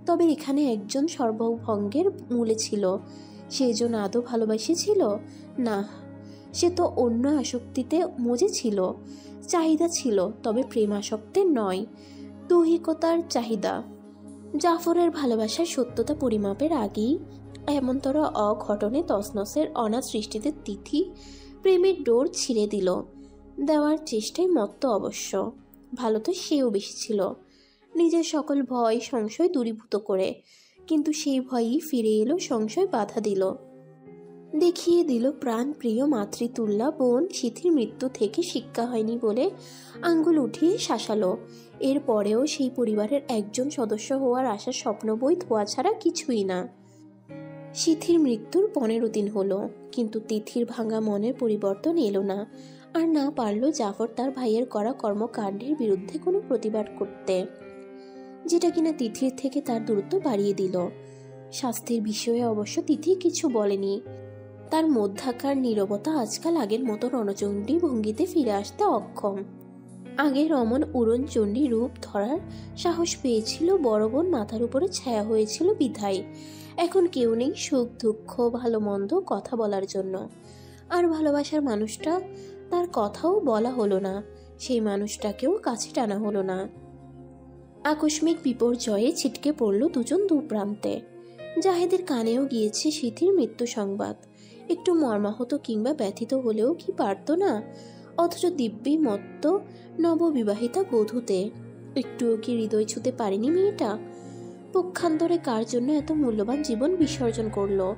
তবে এখানে একজন সর্বভঙ্গের মূলে ছিল, সেজন আদৌ ভালোবাসেছিল না, সে তো অন্য আসক্তিতে মজে ছিল। চাহিদা ছিল, তবে প্রেম আসক্তের নয়, দৈহিকতার চাহিদা। জাফরের ভালোবাসার সত্যতা পরিমাপের আগেই এমনতর অঘটনে তসনসের অনাথ সৃষ্টিতে তিথি প্রেমের ডোর ছিঁড়ে দিল। দেওয়ার চেষ্টায় মত্ত অবশ্য, ভালো তো সেও বেশি ছিল, নিজের সকল ভয় সংশয় দূরীভূত করে। কিন্তু সেই ভয়ই ফিরে এলো, সংশয় বাধা দিল, দেখিয়ে দিল প্রাণ প্রিয় মাতৃতুল্যা বোন সিথির মৃত্যু থেকে শিক্ষা হয়নি বলে আঙ্গুল উঠিয়ে শাসালো। এরপরেও সেই পরিবারের একজন সদস্য হওয়ার আশা স্বপ্ন বই ধোয়া ছাড়া কিছুই না। সিথির মৃত্যুর 15 দিন হলো, কিন্তু তিথির ভাঙা মনের পরিবর্তন এলো না। আর না পারল জাফর তার ভাইয়ের করা কর্মকাণ্ডের বিরুদ্ধে কোনো প্রতিবাদ করতে, যেটা কিনা তিথির থেকে তার দূরত্ব বাড়িয়ে দিল। স্বাস্থ্যের বিষয়ে অবশ্য তিথি কিছু বলেনি, তার মধ্যাকার নীরবতা আজকাল আগের মতো রণচণ্ডী ভঙ্গিতে ফিরে আসতে অক্ষম। আগে রমন উড়নচণ্ডী রূপ ধরার সাহস পেয়েছিল, বড় বোন মাথার উপরে ছায়া হয়েছিল বিধায়। এখন কেউ নেই সুখ দুঃখ ভালো মন্দ কথা বলার জন্য। আর ভালোবাসার মানুষটা, তার কথাও বলা হলো না, সেই মানুষটাকেও কাছে টানা হলো না। আকস্মিক বিপর্যয়ে ছিটকে পড়ল দুজন দু প্রান্তে। জাহেদের কানেও গিয়েছে সিথির মৃত্যু সংবাদ। একটু মর্মাহত কিংবা ব্যথিত হলেও কি পারত না? অথচ দিব্যি মত্ত নববিবাহিতা বধূতে একটুও কি হৃদয় ছুঁতে পারেনি মেয়েটা? পক্ষান্তরে কার জন্য এত মূল্যবান জীবন বিসর্জন করলো?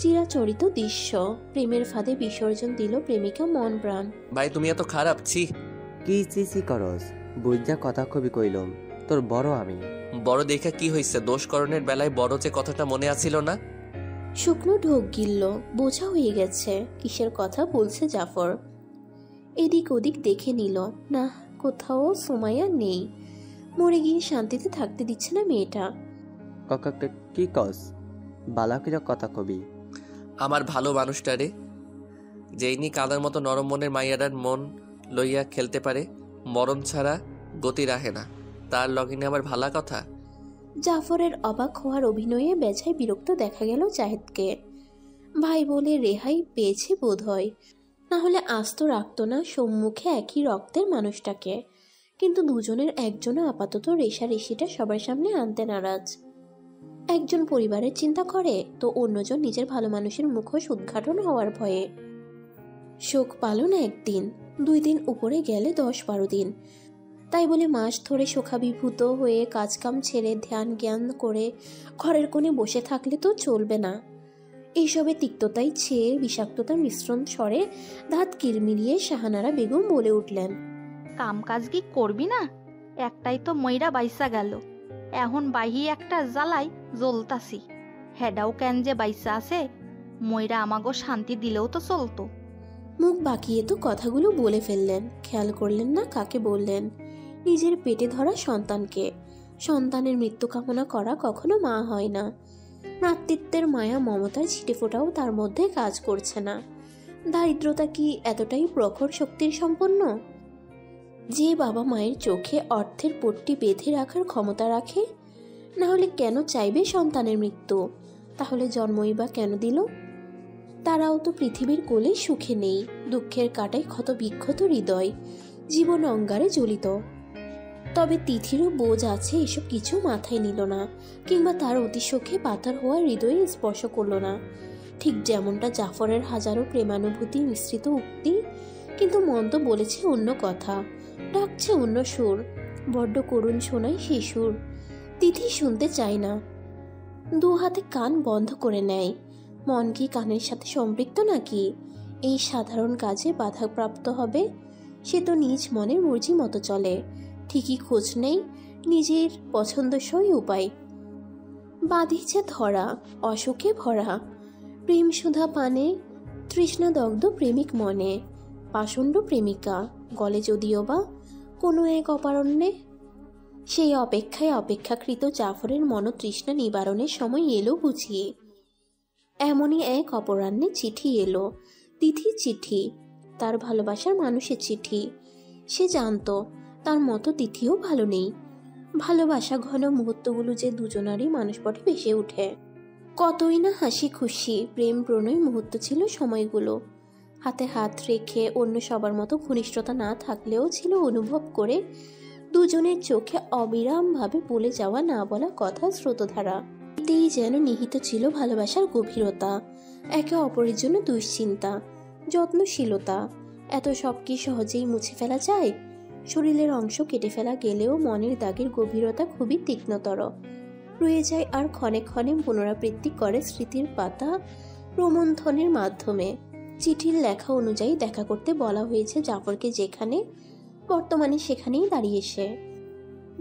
চিরাচরিত দৃশ্য, প্রেমের ফাঁদে বিসর্জন দিল প্রেমিকা মন প্রাণ। ভাই তুমি এত খারাপ, ছি। কি চিচি করস? বুঝা কথা কবি কইলম, তোর বড় আমি। বড় দেখা কি হইছে? দোষকরণের বেলায় বড় যে কথাটা মনে আছিল না? শুকনো ঢোক গিলল, বোঝা হয়ে গেছে কিসের কথা বলছে জাফর। এদিক ওদিক দেখে নিল, না কোথাও সুমাইয়া নেই। মরে গিয়ে শান্তিতে থাকতে দিচ্ছে না মেয়েটা। কি কস? বালাকিরা কথা কবি। আমার ভালো মানুষটারে, যেইনি কাদার মতো নরম মনের মাইয়ারার মন লইয়া খেলতে পারে, মরণ ছাড়া গতি রাখে না, তার লগিনে আমার ভালা কথা। জাফরের অবাক হওয়ার অভিনয়ে বেজায় বিরক্ত দেখা গেল জাহেদকে। ভাই বলে রেহাই পেয়েছে বোধ হয়, না হলে আস্ত রাখত না সম্মুখে একই রক্তের মানুষটাকে। কিন্তু দুজনের একজনও আপাতত রেশারেশিটা সবার সামনে আনতে নারাজ। একজন পরিবারের চিন্তা করে তো অন্যজন নিজের ভালো মানুষের মুখোশ উদ্ঘাটন হওয়ার ভয়ে। শোক পালন একদিন, 2 দিন উপরে গেলে 10-12 দিন। তাই বলে মাস ধরে শোকাভিভূত হয়ে কাজকাম ছেড়ে ধ্যান জ্ঞান করে ঘরের কোণে বসে থাকলে তো চলবে না। এইসবে তিক্ততাই ছেয়ে বিষাক্ততার মিশ্রণ স্বরে দাঁত কিরমিরিয়ে শাহানারা বেগম বলে উঠলেন, কাম কাজ কি করবি না? একটাই তো ময়রা বাইসা গেল, এখন বাহি একটা জ্বালাই জ্বলতাছি। হেডাও কেন যে বাইসা আছে, ময়রা আমাগো শান্তি দিলেও তো চলতো। মুখ বাঁকিয়ে তো কথাগুলো বলে ফেললেন, খেয়াল করলেন না কাকে বললেন। নিজের পেটে ধরা সন্তানকে। সন্তানের মৃত্যু কামনা করা কখনো মা হয় না। মাতৃত্বের মায়া মমতার ছিটেফোঁটাও তার মধ্যে কাজ করছে না। দারিদ্রতা কি এতটাই প্রখর শক্তির সম্পন্ন? যে বাবা মায়ের চোখে অর্থের পট্টি বেঁধে রাখার ক্ষমতা রাখে, না হলে কেন চাইবে সন্তানের মৃত্যু? তাহলে জন্মই বা কেন দিল? তারাও তো পৃথিবীর কোলে সুখে নেই, দুঃখের কাটায় ক্ষত বিক্ষত হৃদয়, জীবন অঙ্গারে জ্বলিত। তবে তিথিরও বোঝ আছে, এসব কিছু মাথায় নিল না, কিংবা তার অতিশোকে পাথর হওয়া হৃদয়ে স্পর্শ করল না। ঠিক যেমনটা জাফরের হাজারো প্রেমানুভূতি মিশ্রিত উক্তি, কিন্তু মন তো বলেছে অন্য কথা, ডাকছে অন্য সুর, বড্ড করুণ শোনায় সেই সুর। তিথি শুনতে চায় না, 2 হাতে কান বন্ধ করে নেয়। মন কি কানের সাথে সম্পৃক্ত নাকি? এই সাধারণ কাজে বাধাপ্রাপ্ত হবে? সে তো নিজ মনের মর্জি মতো চলে, ঠিকই খোঁজ নেই নিজের পছন্দসই উপায়। বাঁধিছে ধরা, অশোকে ভরা, প্রেম সুধা পানে, তৃষ্ণাদগ্ধ প্রেমিক মনে, পাষণ্ড প্রেমিকা গলে যদিও বা কোনো এক অপারণ্যে। সেই অপেক্ষায় অপেক্ষাকৃত জাফরের মনোতৃষ্ণা নিবারণের সময় এলো বুঝিয়ে। এমনই এক অপরাহ্নে চিঠি এলো, তিথির চিঠি, তার ভালোবাসার মানুষের চিঠি। সে জানত তার মতো তিথিও ভালো নেই। ভালোবাসা ঘন মুহূর্তগুলো যে দুজনারই মানুষপটে ভেসে ওঠে। কতই না হাসি খুশি প্রেম প্রণয় মুহূর্ত ছিল সময়গুলো। হাতে হাত রেখে অন্য সবার মতো ঘনিষ্ঠতা না থাকলেও ছিল অনুভব করে দুজনের চোখে অবিরামভাবে বলে যাওয়া না বলা কথা স্রোতধারা। এতেই যেন নিহিত ছিল ভালোবাসার গভীরতা, একে অপরের জন্য দুশ্চিন্তা, যত্নশীলতা। এত সব কি সহজেই মুছে ফেলা যায়? শরীরের অংশ কেটে ফেলা গেলেও মনের দাগের গভীরতা খুবই তীক্ষ্ণতর রয়ে যায়, আর ক্ষণে ক্ষণে পুনরাবৃত্তি করে স্মৃতির পাতা প্রমন্থনের মাধ্যমে। চিঠির লেখা অনুযায়ী দেখা করতে বলা হয়েছে জাফরকে যেখানে, বর্তমানে সেখানেই দাঁড়িয়ে সে।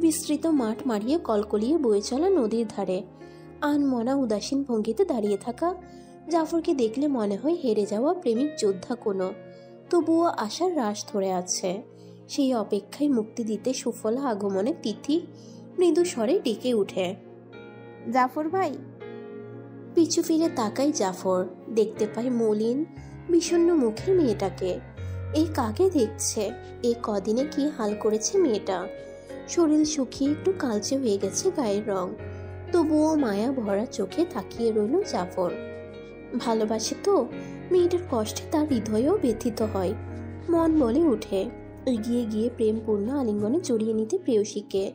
বিস্তৃত মাঠ মারিয়ে কলকলিয়ে বয়ে চলা নদীর ধারে আনমনা উদাসীন ভঙ্গিতে দাঁড়িয়ে থাকা জাফরকে দেখলে মনে হয় হেরে যাওয়া প্রেমিক যোদ্ধা কোনো, তবুও আশার রাশ ধরে আছে। সেই অপেক্ষায় মুক্তি দিতে সুফলা আগমনে তিথি মৃদু স্বরে ডেকে উঠে, জাফর ভাই। পিছু ফিরে তাকাই জাফর, দেখতে পাই মলিন বিষণ্ণ মুখের মেয়েটাকে। এই কাকে দেখছে? এই কদিনে কি হাল করেছে মেয়েটা। শরীর শুকিয়ে একটু কালচে হয়ে গেছে গায়ের রং, তবুও মায়া ভরা চোখে তাকিয়ে রইল জাফর। ভালোবাসে তো মেয়েটার কষ্টে তার হৃদয়ও ব্যথিত হয়। মন বলে উঠে এগিয়ে গিয়ে প্রেমপূর্ণ আলিঙ্গনে জড়িয়ে নিতে প্রেয়সীকে।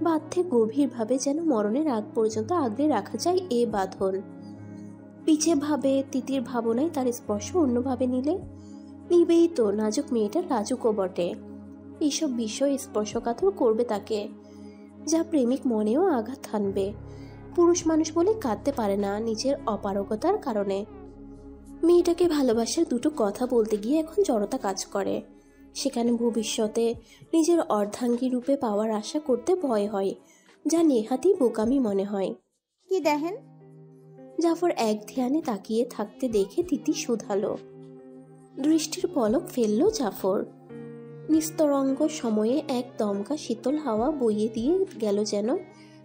বাধ্যে গভীরভাবে যেন মরণের আগ পর্যন্ত আগলে রাখা যায় এ বাঁধন। পিছে ভাবে তিতির ভাবনায় তার স্পর্শ অন্যভাবে নিলে নিবেই তো নাজুক মেয়েটার লাজুকও বটে। এইসব বিষয় স্পর্শকাতর করবে তাকে, যা প্রেমিক মনেও আঘাত হানবে। পুরুষ মানুষ বলে কাঁদতে পারে না নিজের অপারগতার কারণে। মেয়েটাকে ভালোবাসার দুটো কথা বলতে গিয়ে এখন জড়তা কাজ করে। সেখানে ভবিষ্যতে নিজের অর্ধাঙ্গী রূপে পাওয়ার আশা করতে ভয় হয়, যা নেহাতি বোকামি মনে হয়। কি দেখেন? জাফর এক ধ্যানে তাকিয়ে থাকতে দেখে তিতি শুধালো। দৃষ্টির পলক ফেলল জাফর। নিস্তরঙ্গ সময়ে এক দমকা শীতল হাওয়া বইয়ে দিয়ে গেল যেন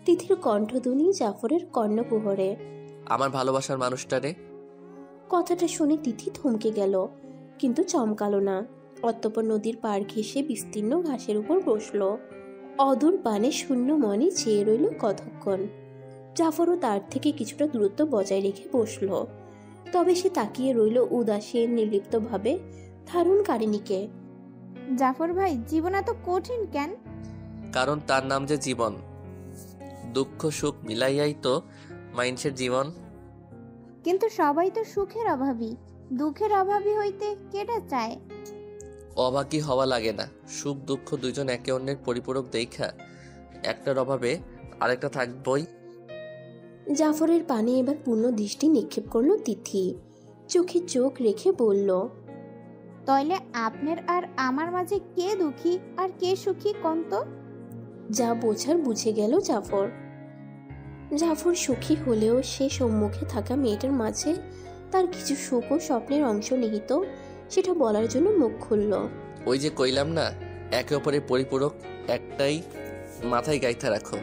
তিথির কণ্ঠধ্বনি জাফরের কর্ণকুহরে। আমার ভালোবাসার মানুষটারে। কথাটা শুনে তিথি থমকে গেল, কিন্তু চমকালো না। অতঃপর নদীর পার ঘেঁষে বিস্তীর্ণ ঘাসের উপর বসলো। অদূর পানে শূন্য মনে চেয়ে রইল কতক্ষণ। জাফরও তার থেকে কিছুটা দূরত্ব বজায় রেখে বসলো। তবে সে তাকিয়ে রইল উদাসীন নির্লিপ্তভাবে ধারণকারিণীকে। জাফর ভাই, জীবন এত কঠিন কেন? কারণ তার নাম যে জীবন। দুঃখ সুখ মিলাইয়াই তো মানুষের জীবন। কিন্তু সবাই তো সুখের অভাবী, দুঃখের অভাবী হইতে কেটা চায়? অভাগী হওয়া লাগে না। সুখ দুঃখ দুইজন একে অন্যের পরিপূরক দেখা একটার অভাবে আরেকটা থাকবই। জাফরের পানে এবার পূর্ণ দৃষ্টি নিক্ষেপ করলো তিথি। চোখে চোখ রেখে বলল, তাইলে আপনার আর আমার মাঝে কে দুঃখী আর কে সুখী কন্ত? যা বোঝার বুঝে গেল জাফর। জাফর সুখী হলেও সে সম্মুখে থাকা মেয়েটার মাঝে তার কিছু সুখ ও স্বপ্নের অংশ নিহিত, সেটা বলার জন্য মুখ খুলল। ওই যে কইলাম না, একে অপরের পরিপূরক, একটাই মাথায় গাইথা রাখো।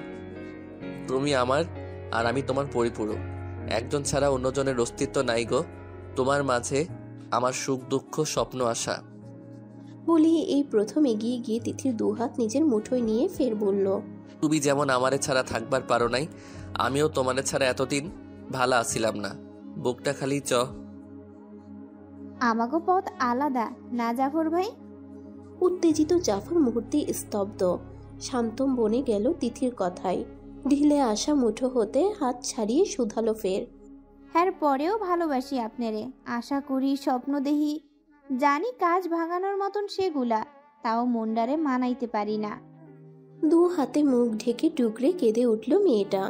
তুমি আমার আর আমি তোমার পরিপূরক। একজন ছাড়া অন্যজনের অস্তিত্ব নাই গো তোমার মাঝে। আমার সুখ দুঃখ স্বপ্ন আশা। বলি এই প্রথম এগিয়ে গিয়ে তিথির দুহাত নিজের মুঠোয় নিয়ে ফের বলল, তুমি যেমন আমারে ছাড়া থাকবার পারো নাই, আমিও তোমারে ছাড়া এতদিন ভালো আছিলাম না। বুকটা খালি আমাগো পথ আলাদা না জাফর ভাই? উত্তেজিত জাফর মুহূর্তে স্তব্ধ, শান্তম বনে গেল তিথির কথায়। ঢিলে আসা মুঠো হতে হাত ছাড়িয়ে শুধালো ফের, হ্যার পরেও ভালোবাসি আপনারে, আশা করি, স্বপ্ন দেহি, জানি কাজ ভাঙানোর মতন সেগুলা, তাও মন্ডারে মানাইতে পারি না। দু হাতে মুখ ঢেকে টুকরে কেঁদে উঠল মেয়েটা।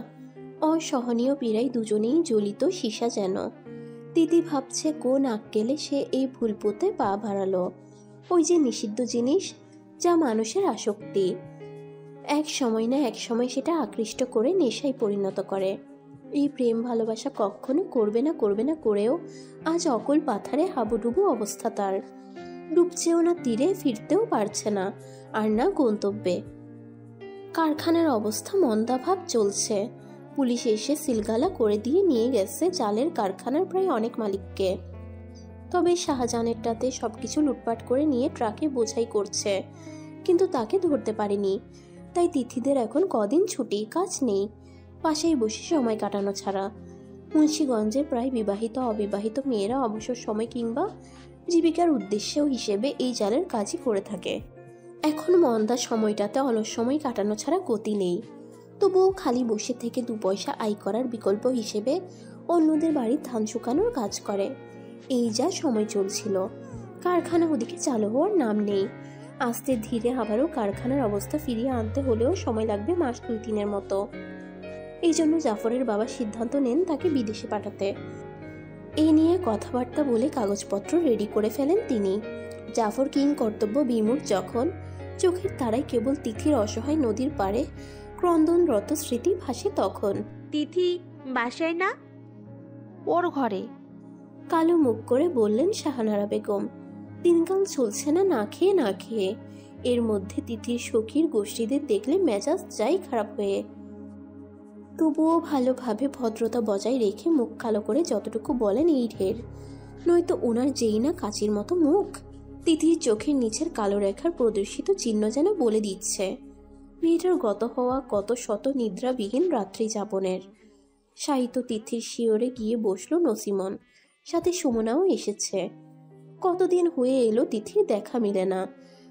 অসহনীয় পীড়ায় দুজনেই জ্বলিত সীসা যেন। তিথি ভাবছে কোন আক্কেলে সে এই ভুল পথে পা বাড়ালো। ওই যে নিষিদ্ধ জিনিস, যা মানুষের আসক্তি, এক সময় না এক সময় সেটা আকৃষ্ট করে নেশায় পরিণত করে। এই প্রেম ভালোবাসা কখনো করবে না করেও আজ অকল পাথারে হাবুডুবু অবস্থা তার। ডুবছেও না তীরে, ফিরতেও পারছে না, আর না গন্তব্যে। কারখানার অবস্থা মন্দাভাব চলছে। পুলিশ এসে সিলগালা করে দিয়ে নিয়ে গেছে জালের কারখানার প্রায় অনেক মালিককে। তবে শাহজাহানেরটাতে সবকিছু লুটপাট করে নিয়ে ট্রাকে বোঝাই করছে, কিন্তু তাকে ধরতে পারেনি। তাই তিথিদের এখন কদিন ছুটি, কাজ নেই, পাশেই বসে সময় কাটানো ছাড়া। মুন্সিগঞ্জে প্রায় বিবাহিত অবিবাহিত মেয়েরা অবসর সময় কিংবা জীবিকার উদ্দেশ্যেও হিসেবে এই জালের কাজই করে থাকে। এখন মন্দা সময়টাতে অলস সময় কাটানো ছাড়া গতি নেই। তবুও খালি বসে থেকে 2 পয়সা আয় করার বিকল্প হিসেবে অন্যদের বাড়ির ধান শুকানোর কাজ করে। এই যা সময় চলছিল। কারখানা ওদিকে চালু হওয়ার নাম নেই। আস্তে ধীরে আবারও কারখানার অবস্থা ফিরিয়ে আনতে হলেও সময় লাগবে মাস 2-3-এর মতো। এই জন্য জাফরের বাবা সিদ্ধান্ত নেন তাকে বিদেশে পাঠাতে। এই নিয়ে কথাবার্তা বলে কাগজপত্র রেডি করে ফেলেন তিনি। জাফর কিং কর্তব্য বিমূঢ় যখন, চোখের তারায় কেবল তিথির অসহায় নদীর পাড়ে ক্রন্দনরত স্মৃতি ভাসে তখন। তিথি বাসায় না? ওর ঘরে। কালো মুখ করে বললেন শাহানারা বেগম। দিনকাল চলছে না খেয়ে। এর মধ্যে তিথির সখীর গোষ্ঠীদের দেখলে মেজাজ যাই খারাপ হয়ে। তবুও ভালোভাবে ভদ্রতা বজায় রেখে মুখ কালো করে যতটুকু বলেন এই ঢের, নয়তো ওনার যেই না কাচির মতো মুখ। তিথির চোখের নিচের কালো রেখার প্রদর্শিত চিহ্ন যেন বলে দিচ্ছে মেয়েটার গত হওয়া কত শত নিদ্রাবিহীন রাত্রি যাপনের। সাহিত্য তিথির শিওরে গিয়ে বসলো নসিমন, সাথে সুমনাও এসেছে। কতদিন হয়ে এলো তিথির দেখা মিলে না।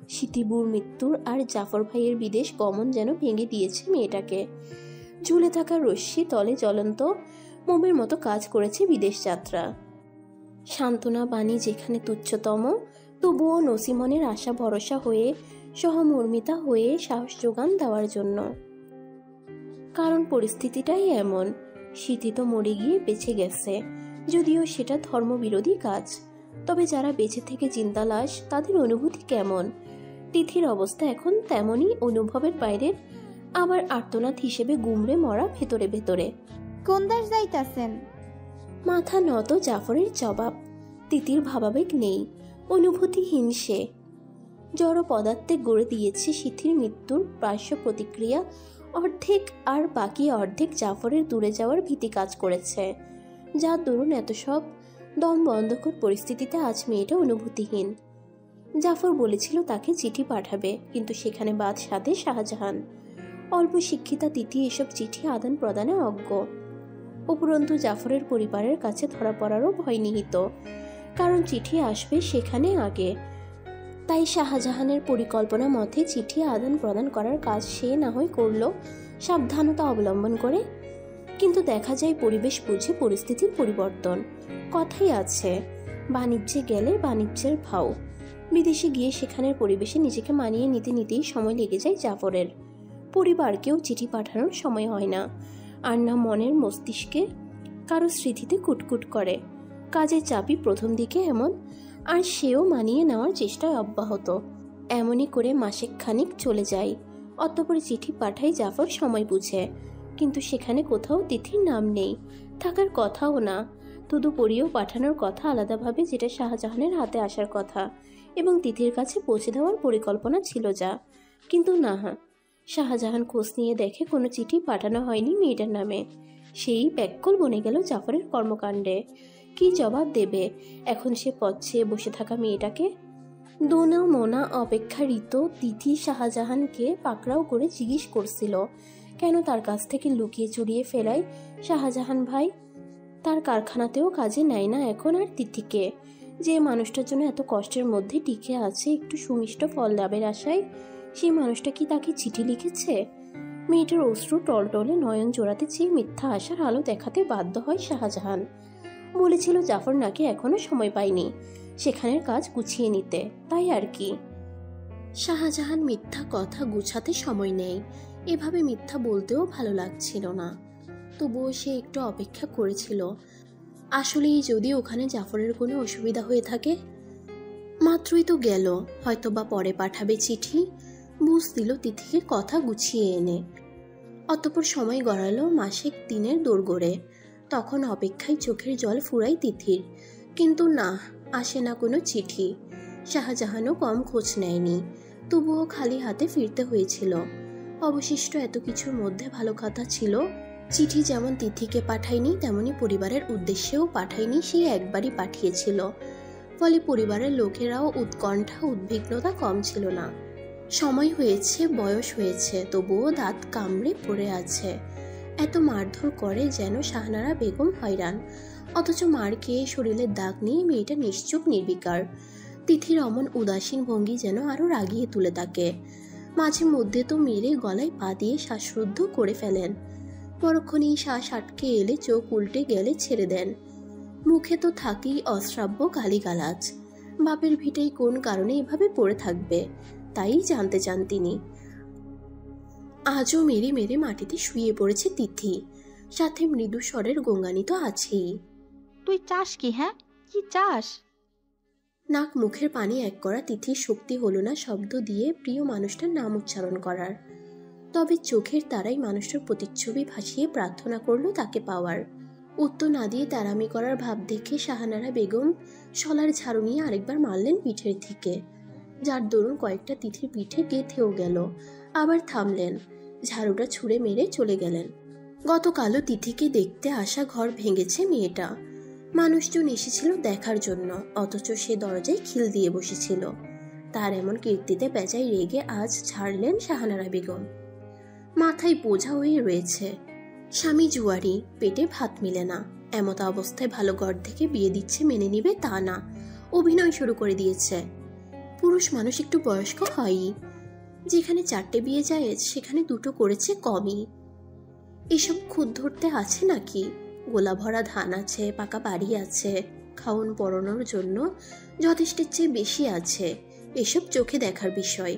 সিতিবুর মৃত্যুর আর জাফর ভাইয়ের বিদেশ গমন যেন ভেঙে দিয়েছে মেয়েটাকে। ঝুলে থাকা রশ্মি তলে জ্বলন্ত মোমের মতো কাজ করেছে বিদেশ যাত্রা। সান্ত্বনা বাণী যেখানে তুচ্ছতম, তবুও নসিমনের আশা ভরসা হয়ে সহমর্মিতা হয়ে সাহস যোগান দেওয়ার জন্য। কারণ পরিস্থিতিটাই এমন। স্মৃতি তো মরে গিয়ে বেঁচে গেছে, যদিও সেটা ধর্মবিরোধী কাজ। তবে যারা বেঁচে থেকে চিন্তা লাশ, তাদের অনুভূতি কেমন? তিথির অবস্থা এখন তেমনই, অনুভবের বাইরের, আবার আর্তনাদ হিসেবে গুমড়ে মরা ভেতরে ভেতরে। কোন দেশ যাইতাছেন? মাথা নত জাফরের জবাব। তিতির ভাবাবেগ নেই, অনুভূতিহীন সে। জড় পদার্থে গড়ে দিয়েছে সিথির মৃত্যুর পার্শ্ব প্রতিক্রিয়া অর্ধেক, আর বাকি অর্ধেক জাফরের দূরে যাওয়ার ভীতি কাজ করেছে। যার দরুন এত সব দম বন্ধকর পরিস্থিতিতে আজ মেয়েটা অনুভূতিহীন। জাফর বলেছিল তাকে চিঠি পাঠাবে, কিন্তু সেখানে বাদ সাধে শাহজাহান। অল্প শিক্ষিতা তিথি এসব চিঠি আদান প্রদানে অজ্ঞ। উপরন্তু জাফরের পরিবারের কাছে ধরা পড়ারও ভয় নিহিত, কারণ চিঠি আসবে সেখানে আগে। তাই শাহজাহানের পরিকল্পনা মতে চিঠি আদান প্রদান করার কাজ সে না হয় করল সাবধানতা অবলম্বন করে। কিন্তু দেখা যায় পরিবেশ বুঝে পরিস্থিতির পরিবর্তন। কথাই আছে, বাণিজ্যে গেলে বাণিজ্যের ভাও। বিদেশে গিয়ে সেখানের পরিবেশে নিজেকে মানিয়ে নিতে নিতেই সময় লেগে যায় জাফরের। পরিবারকেও চিঠি পাঠানোর সময় হয় না, আর না মনের মস্তিষ্কে কারো স্মৃতিতে কুটকুট করে। কাজের চাপই প্রথম দিকে এমন, আর সেও মানিয়ে নেওয়ার চেষ্টায় অব্যাহত। এমনই করে মাসেক খানিক চলে যায়। অতঃপর চিঠি পাঠায় জাফর সময় বুঝে, কিন্তু সেখানে কোথাও তিথির নাম নেই, থাকার কথাও না। তদুপরিও পাঠানোর কথা আলাদাভাবে, যেটা শাহজাহানের হাতে আসার কথা এবং তিথির কাছে পৌঁছে দেওয়ার পরিকল্পনা ছিল যা। কিন্তু না, শাহজাহান খোঁজ নিয়ে দেখে কোনো চিঠি পাঠানো হয়নি মেয়েটার নামে। সেই ব্যাকুল বনে গেল জাফরের কর্মকাণ্ডে। কি জবাব দেবে এখন সে পথ চেয়ে বসে থাকা মেয়েটাকে? দোনা মোনা অপেক্ষারিত তিথি শাহজাহানকে পাকড়াও করে জিজ্ঞেস করছিল কেন তার কাছ থেকে লুকিয়ে চুরিয়ে ফেরায় শাহজাহান ভাই। তার কারখানাতেও কাজে নেয় না এখন আর তিথিকে। যে মানুষটার জন্য এত কষ্টের মধ্যে টিকে আছে একটু সুমিষ্ট ফল লাভের আশায়, সেই মানুষটা কি তাকে চিঠি লিখেছে? মেয়েটার অশ্রু টলটলে নয়ন জোড়াতে চেয়ে মিথ্যা আশার আলো দেখাতে বাধ্য হয় শাহজাহান। বলেছিল জাফর নাকি এখনো সময় পায়নি সেখানের কাজ গুছিয়ে নিতে, তাই আর কি। শাহজাহান মিথ্যা কথা গুছাতে সময় নেই, এভাবে মিথ্যা বলতেও ভালো লাগছিল না। তবুও সে একটু অপেক্ষা করেছিল। আসলেই যদি ওখানে জাফরের কোনো অসুবিধা হয়ে থাকে। মাত্রই তো গেল, হয়তো বা পরে পাঠাবে চিঠি, বুঝ দিল তিথিকে কথা গুছিয়ে এনে। অতঃপর সময় গড়ালো মাসেক দিনের দোরগোড়ে। তখন অপেক্ষায় চোখের জল ফুরায় তিথির, কিন্তু না, আসে না কোনো চিঠি। শাহজাহানও কম খোঁজ নেয়নি, তবুও খালি হাতে ফিরতে হয়েছিল। অবশিষ্ট এত কিছুর মধ্যে ভালো কথা ছিল, চিঠি যেমন তিথিকে পাঠায়নি তেমনি পরিবারের উদ্দেশ্যেও পাঠায়নি, সেই একবারই পাঠিয়েছিল। ফলে পরিবারের লোকেরাও উৎকণ্ঠা উদ্বিগ্নতা কম ছিল না। সময় হয়েছে, বয়স হয়েছে, তবুও দাঁত কামড়ে পড়ে আছে। এত মারধর করে যেন শাহনারা বেগম হয়রান, অথচ মার খেয়ে শরীরের দাগ নিয়ে মেয়েটা নিশ্চুপ নির্বিকার। তিথির অমন উদাসীন ভঙ্গি যেন আরো রাগিয়ে তুলে তাকে। মাঝে মধ্যে তো মেরে গলায় পা দিয়ে শ্বাসরুদ্ধ করে ফেলেন। পরক্ষণেই শ্বাস আটকে এলে চোখ উল্টে গেলে ছেড়ে দেন। মুখে তো থাকেই অশ্রাব্য গালিগালাজ। বাপের ভিটেই কোন কারণে এভাবে পড়ে থাকবে তাই জানতে চান তিনি। আজও মেরে মেরে মাটিতে শুয়ে পড়েছে তিথি, সাথে মৃদু স্বরের গঙ্গানি তো আছেই। তুই চাস কি? হ্যাঁ, কি চাস? নাক মুখের পানি এক করা তিথির শক্তি হলো না শব্দ দিয়ে প্রিয় মানুষটার নাম উচ্চারণ করার। তবে চোখের তারাই মানুষটার প্রতিচ্ছবি ভাসিয়ে প্রার্থনা করলো তাকে পাওয়ার। উত্তর না দিয়ে তারামি করার ভাব দেখে শাহানারা বেগম শলার ঝাড়ু নিয়ে আরেকবার মারলেন পিঠের দিকে, যার দরুন কয়েকটা তিথির পিঠে গেঁথেও গেল। আবার থামলেন, ঝাড়ুটা ছুঁড়ে মেরে চলে গেলেন। গতকালও তিথিকে দেখতে আসা ঘর ভেঙেছে মেয়েটা। মানুষজন এসেছিল দেখার জন্য, অথচ সে দরজায় খিল দিয়ে বসেছিল। তার এমন কীর্তিতে বেজায় রেগে আজ ছাড়লেন শাহানারা বেগম। মাথায় বোঝা হয়ে রয়েছে, স্বামী জুয়ারি, পেটে ভাত মিলে না, এমত অবস্থায় ভালো ঘর থেকে বিয়ে দিচ্ছে মেনে নিবে তা না, অভিনয় শুরু করে দিয়েছে। পুরুষ মানুষ একটু বয়স্ক হয়ই, যেখানে 4টে বিয়ে যায় সেখানে 2টো করেছে কমই। এসব খুদ ধরতে আছে নাকি? গোলা ভরা ধান আছে, পাকা বাড়ি আছে, খাওন পরানোর জন্য যথেষ্টের চেয়ে বেশি আছে। এসব চোখে দেখার বিষয়।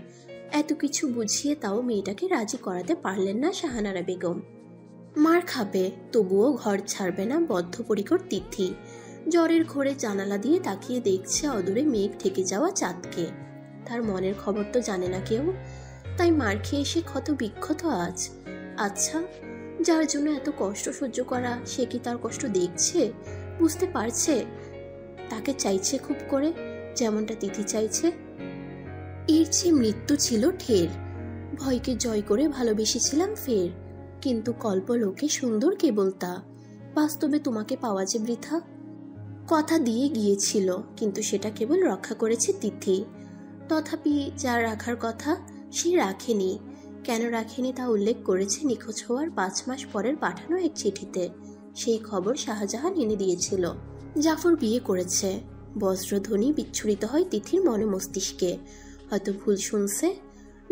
এত কিছু বুঝিয়ে তাও মেয়েটাকে রাজি করাতে পারলেন না শাহানারা বেগম। মার খাবে, তবুও ঘর ছাড়বে না বদ্ধপরিকর তিথি। জ্বরের ঘোরে জানালা দিয়ে তাকিয়ে দেখছে অদূরে মেঘ ঠেকে যাওয়া চাঁদকে। তার মনের খবর তো জানে না কেউ, তাই মার খেয়ে এসে ক্ষত বিক্ষত আজ। আচ্ছা, যার জন্য এত কষ্ট সহ্য করা, সে কি তার কষ্ট দেখছে, বুঝতে পারছে? তাকে চাইছে খুব করে, যেমনটা তিথি চাইছে। এর চেয়ে মৃত্যু ছিল ঠের। ভয়কে জয় করে ভালোবেসেছিলাম ফের, কিন্তু কল্পলোকে সুন্দর কেবল তা, বাস্তবে তোমাকে পাওয়া যে বৃথা। কথা দিয়ে গিয়েছিল, কিন্তু সেটা কেবল রক্ষা করেছে তিথি। তথাপি যা রাখার কথা সে রাখেনি। কেন রাখেনি তা উল্লেখ করেছে নিখোঁজ হওয়ার 5 মাস পরের পাঠানো এক চিঠিতে। সেই খবর শাহজাহান এনে দিয়েছিল। জাফর বিয়ে করেছে। বজ্রধ্বনি বিচ্ছুরিত হয় তিথির মনে মস্তিষ্কে। হয়তো ভুল শুনছে,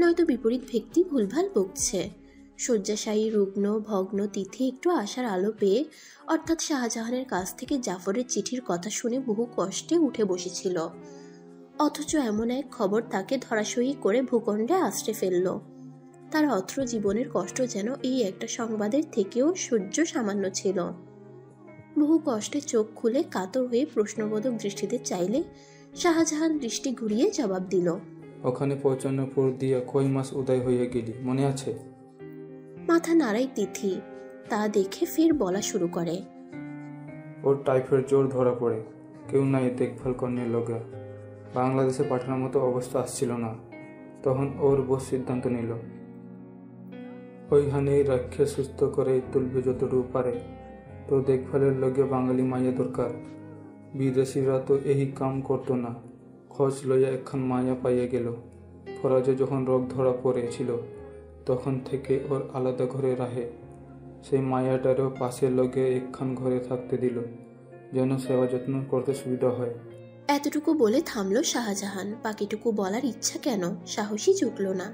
নয়তো বিপরীত ব্যক্তি ভুলভাল বকছে। শয্যাশায়ী রুগ্ন ভগ্ন তিথি একটু আশার আলো পেয়ে, অর্থাৎ শাহজাহানের কাছ থেকে জাফরের চিঠির কথা শুনে বহু কষ্টে উঠে বসেছিল। অথচ এমন এক খবর তাকে ধরাশয়ী করে ভূখণ্ডে আশ্রে ফেলল। তার অত্র জীবনের কষ্ট যেন এই একটা সংবাদের থেকেও সহ্য সামান্য ছিল। বহু কষ্টে চোখ খুলে কাতর হয়ে প্রশ্নবোধক দৃষ্টিতে চাইলে শাহজাহান দৃষ্টি ঘুরিয়ে জবাব দিল, ওখানে পৌঁছানোর পর দিয়ে কই মাস উদয় হয়ে গেলি, মনে আছে? মাথা নাড়াই তিথি। তা দেখে ফের বলা শুরু করে, ওর টাইফয়েড জ্বর ধরা পড়ে, কেউ নাই দেখভাল করনে লগা। বাংলাদেশে পাঠানোর মতো অবস্থা আসছিল না। তখন ওর বস সিদ্ধান্ত নিল, ওইখানেই রাখে সুস্থ করে তুলবে যতটুকু পারে। তো দেখভালের লগে বাঙালি মাইয়া দরকার। বিদেশিরা তো এই কাম করতো না। খোঁজ লইয়া একখান মায়া পাইয়া গেল। ফরাজে যখন রোগ ধরা পড়েছিল, তখন থেকে ওর আলাদা ঘরে রাহে। সেই মায়াটারও পাশের লগে একখান ঘরে থাকতে দিল, যেন সেবা যত্ন করতে সুবিধা হয়। এতটুকু বলে থামল শাহজাহান। বাকিটুকু বলার ইচ্ছা কেন সাহসী জুটল না।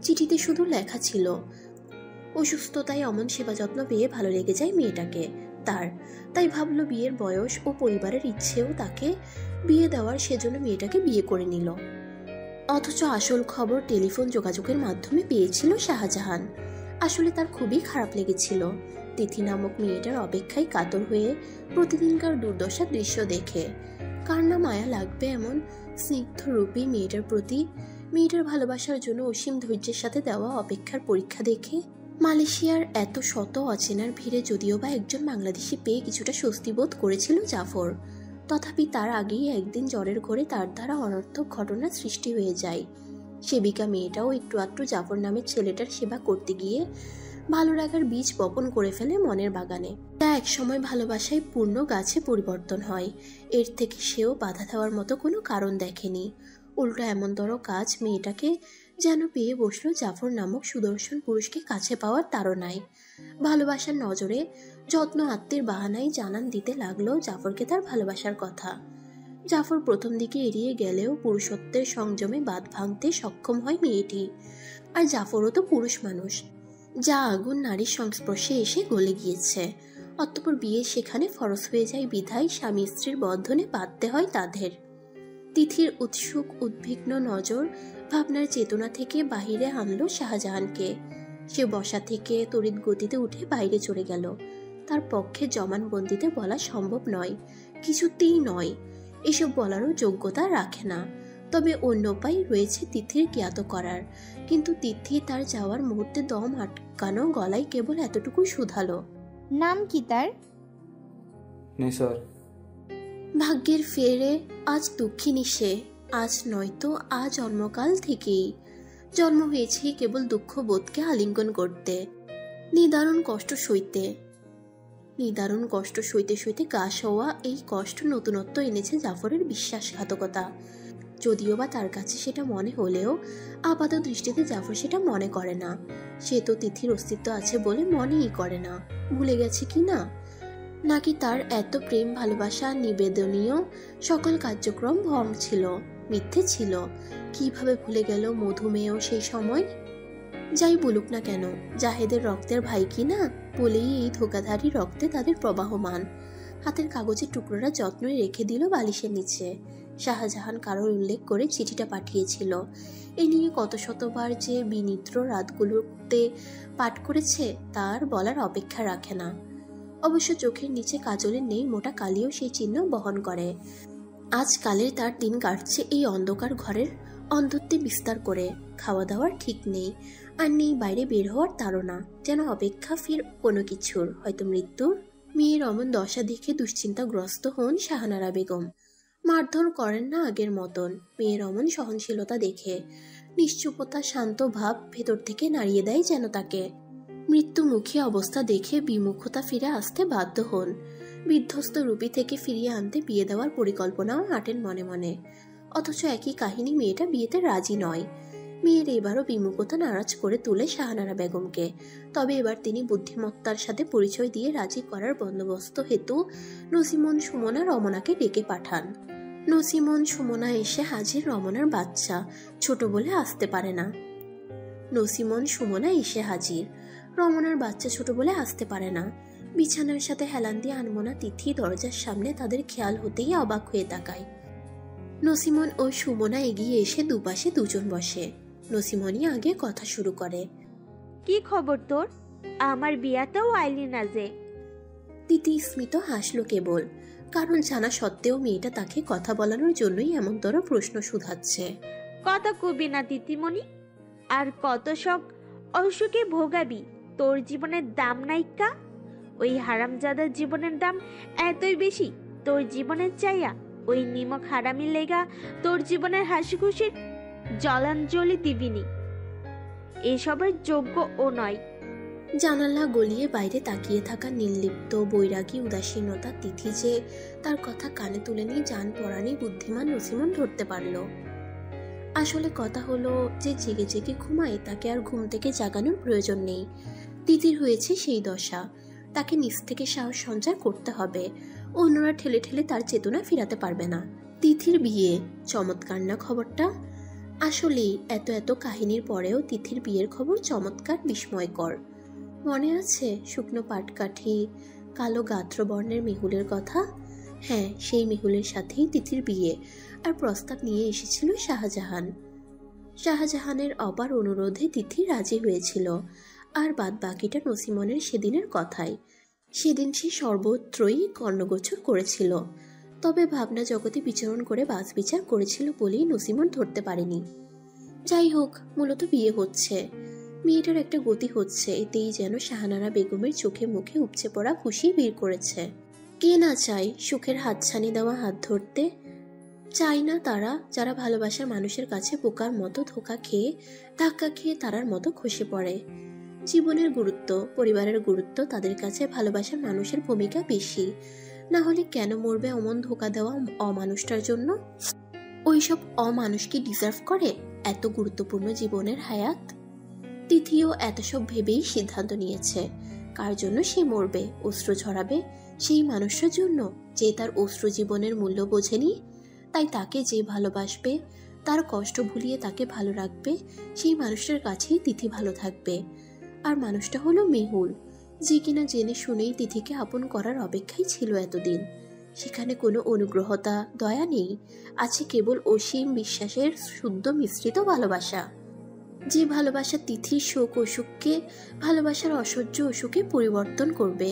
চিঠিতে শুধু লেখা ছিল, অসুস্থতায় অমন সেবা যত্ন পেয়ে ভালো লেগে যায় মেয়েটাকে তার। তাই ভাবলো বিয়ের বয়স ও পরিবারের ইচ্ছেও তাকে বিয়ে দেওয়ার, সেজন্য মেয়েটাকে বিয়ে করে নিল। অথচ আসল খবর টেলিফোন যোগাযোগের মাধ্যমে পেয়েছিল শাহজাহান। আসলে তার খুবই খারাপ লেগেছিল তিথি নামক মেয়েটার অপেক্ষায় কাতর হয়ে প্রতিদিনকার দুর্দশার দৃশ্য দেখে। কার না মায়া লাগবে এমন স্নিগ্ধ রূপী মেয়েটার প্রতি, মেয়েটার ভালোবাসার জন্য অসীম ধৈর্যের সাথে দেওয়া অপেক্ষার পরীক্ষা দেখে। মালয়েশিয়ার এত শত অচেনার ভিড়ে যদিও বা একজন বাংলাদেশি পেয়ে কিছুটা স্বস্তি বোধ করেছিল জাফর, তথাপি তার আগেই একদিন জ্বরের ঘোরে তার দ্বারা অনর্থক ঘটনার সৃষ্টি হয়ে যায়। সেবিকা মেয়েটাও একটু আধটু জাফর নামের ছেলেটার সেবা করতে গিয়ে ভালো লাগার বীজ বপন করে ফেলে মনের বাগানে। তা একসময় ভালোবাসায় পূর্ণ গাছে পরিবর্তন হয়। এর থেকে সেও বাধা দেওয়ার মতো কোনো কারণ দেখেনি। উল্টো এমনতর কাজ মেয়েটাকে যেন পেয়ে বসলো জাফর নামক সুদর্শন পুরুষকে কাছে পাওয়ার তাড়নায়। ভালোবাসার নজরে যত্ন আত্মীর বাহানায় জানান দিতে লাগলো জাফরকে তার ভালোবাসার কথা। জাফর প্রথম দিকে এড়িয়ে গেলেও পুরুষত্বের সংযমে বাঁধ ভাঙতে সক্ষম হয় মেয়েটি। আর জাফরও তো পুরুষ মানুষ, যা আগুন নারীর সংস্পর্শে এসে গলে গিয়েছে। অতঃপর বিয়ে সেখানে ফরজ হয়ে যায় বিধায় স্বামী স্ত্রীর বন্ধনে বাঁধতে হয় তাদের। তিথির উৎসুক উদ্বিগ্ন নজর ভাবনার চেতনা থেকে বাহিরে আনলো শাহজাহানকে। সে বসা থেকে তড়িৎ গতিতে উঠে বাইরে চলে গেল। তার পক্ষে জমানবন্দিতে বলা সম্ভব নয়, কিছুতেই নয়। এসব বলারও যোগ্যতা রাখে না। তবে অন্য উপায় রয়েছে তিথির জ্ঞাত করার। কিন্তু তিথি তার যাওয়ার মুহূর্তে দম আটকানো গলায় কেবল এতটুকু শুধালো, নাম কি তার? নেসার। ভাগ্যের ফেরে আজ দুঃখিনী সে, আজ নয়তো আজ জন্মকাল থেকেই। জন্ম হয়েছে কেবল দুঃখ বোধকে আলিঙ্গন করতে। নিদারুণ কষ্ট সইতে সইতে গা সওয়া এই কষ্ট নতুনত্ব এনেছে জাফরের বিশ্বাসঘাতকতা। যদিও বা তার কাছে সেটা মনে হলেও আপাত দৃষ্টিতে জাফর সেটা মনে করে না। সে তো তিথির অস্তিত্ব আছে বলে মনেই করে না। ভুলে গেছে কি না, নাকি তার এত প্রেম ভালোবাসা নিবেদনীয় সকল কার্যক্রম ভং ছিল, মিথ্যে ছিল? কিভাবে ভুলে গেল মধুমেয় সেই সময়? যাই বলুক না কেন, জাহেদের রক্তের ভাই কি না বলেই এই ধোকাধারী রক্তে তাদের প্রবাহমান। হাতের কাগজের টুকরোটা যত্নে রেখে দিল বালিশের নিচে। শাহজাহান কারোর উল্লেখ করে চিঠিটা পাঠিয়েছিল। এ নিয়ে কত শতবার যে বিনিদ্র রাতগুলোতে পাঠ করেছে তার বলার অপেক্ষা রাখে না। অবশ্য চোখের নিচে কাজলের নেই মোটা কালিও সেই চিহ্ন বহন করে। আজকালের তার দিন কাটছে এই অন্ধকার ঘরের অন্ধত্বে বিস্তার করে। খাওয়া দাওয়ার ঠিক নেই, আর নেই বাইরে বের হওয়ার তাড়না, যেন অপেক্ষা ফির কোনো কিছুর, হয়তো মৃত্যুর। মেয়ের অমন দশা দেখে দুশ্চিন্তাগ্রস্ত হন শাহানারা বেগম। মারধর করেন না আগের মতন। মেয়ের অমন সহনশীলতা দেখে নিশ্চুপতা, শান্ত ভাব ভেতর থেকে নাড়িয়ে দেয় যেন তাকে। মৃত্যুমুখী অবস্থা দেখে বিমুখতা ফিরে আসতে বাধ্য হন। বিধ্বস্ত রূপী থেকে ফিরিয়ে আনতে বিয়ে দেওয়ার পরিকল্পনাও হাঁটেন মনে মনে। অথচ একই কাহিনী, মেয়েটা বিয়েতে রাজি নয়। মেয়ের এবারও বিমুখতা নারাজ করে তুলে শাহানারা বেগমকে। তবে এবার তিনি বুদ্ধিমত্তার সাথে পরিচয় দিয়ে রাজি করার বন্দোবস্ত হেতু নসিমন সুমনা রমনাকে ডেকে পাঠান। নসিমন সুমনা এসে হাজির রমনার বাচ্চা, ছোট বলে আসতে পারে না। নসিমন সুমনা এসে হাজির, রমনার বাচ্চা ছোট বলে আসতে পারে না। বিছানার সাথে হেলান দিয়ে আনমনা তিথি দরজার সামনে তাদের খেয়াল হতেই অবাক হয়ে তাকায়। নসিমন ও সুমনা এগিয়ে এসে দুপাশে দুজন বসে। নসিমনই আগে কথা শুরু করে। কি খবর তোর? আমার বিয়াতেও আইলি না যে? তিথি স্মিত হাসলো কেবল, কারণ জানা সত্ত্বেও মেয়েটা তাকে কথা বলানোর জন্যই এমনতর প্রশ্ন শুধাচ্ছে। কথা কবি না তিতিমণি, আর কত সব অসুখে ভোগাবি? তোর জীবনের দাম নাইকা? ওই হারামজাদার জীবনের দাম এতই বেশি তোর জীবনের চাইয়া? ওই নিমক হারামি লেগা তোর জীবনের হাসি খুশির জলাঞ্জলি দিবিনি? এসবের যোগ্য ও নয়। জানালা গলিয়ে বাইরে তাকিয়ে থাকা নির্লিপ্ত বৈরাগী উদাসীনতা তিথি যে তার কথা কানে তুলে নিয়ে জান পড়ানি বুদ্ধিমান নসিমন ধরতে পারল। আসলে কথা হলো যে জেগে জেগে ঘুমায় তাকে আর ঘুম থেকে জাগানোর প্রয়োজন নেই। তিথির হয়েছে সেই দশা, তাকে নিজ থেকে সাহস সঞ্চার করতে হবে। অন্যরা ঠেলে ঠেলে তার চেতনা ফিরাতে পারবে না। তিথির বিয়ে, চমৎকার না খবরটা? আসলেই এত এত কাহিনীর পরেও তিথির বিয়ের খবর চমৎকার, বিস্ময়কর। মনে আছে শুকনো পাটকাঠি, কালো গাত্রবর্ণের মেহুলের কথা? হ্যাঁ, সেই মেহুলের সাথেই তিথির বিয়ে, আর প্রস্তাব নিয়ে এসেছিল শাহজাহান। শাহজাহানের অপার অনুরোধে তিথি রাজি হয়েছিল, আর বাদ বাকিটা নসিমনের সেদিনের কথাই। সেদিন সে সর্বত্রই কর্ণগোচর করেছিল, তবে ভাবনা জগতে বিচরণ করে বাস বিচার করেছিল বলেই নসিমন ধরতে পারেনি। যাই হোক, মূলত বিয়ে হচ্ছে, মেয়েটার একটা গতি হচ্ছে, এতেই যেন শাহানারা বেগমের চোখে মুখে উপচে পড়া খুশি ভিড় করেছে। কে না চায় সুখের হাতছানি দেওয়া হাত ধরতে? চাই না তারা যারা ভালোবাসার মানুষের কাছে বোকার মতো ধোকা খেয়ে, ধাক্কা খেয়ে তারার মতো খসে পড়ে। জীবনের গুরুত্ব, পরিবারের গুরুত্ব তাদের কাছে ভালোবাসার মানুষের ভূমিকা বেশি। না হলে কেন মরবে অমন ধোকা দেওয়া অমানুষটার জন্য? ওইসব অমানুষ কি ডিজার্ভ করে এত গুরুত্বপূর্ণ জীবনের হায়াত? তিথিও এত সব ভেবেই সিদ্ধান্ত নিয়েছে। কার জন্য সে মরবে, অশ্রু ঝরাবে? সেই মানুষটার জন্য যে তার অশ্রু জীবনের মূল্য বোঝেনি। তাই তাকে যে ভালোবাসবে, তার কষ্ট ভুলিয়ে তাকে ভালো রাখবে, সেই মানুষটার কাছেই তিথি ভালো থাকবে। আর মানুষটা হলো মেহুল, যে কিনা জেনে শুনেই তিথিকে আপন করার অপেক্ষাই ছিল এতদিন। সেখানে কোনো অনুগ্রহতা, দয়া নেই, আছে কেবল অসীম বিশ্বাসের শুদ্ধ মিশ্রিত ভালোবাসা। যে ভালোবাসা তিথির শোক অসুখকে, ভালোবাসার অসহ্য অসুখে পরিবর্তন করবে।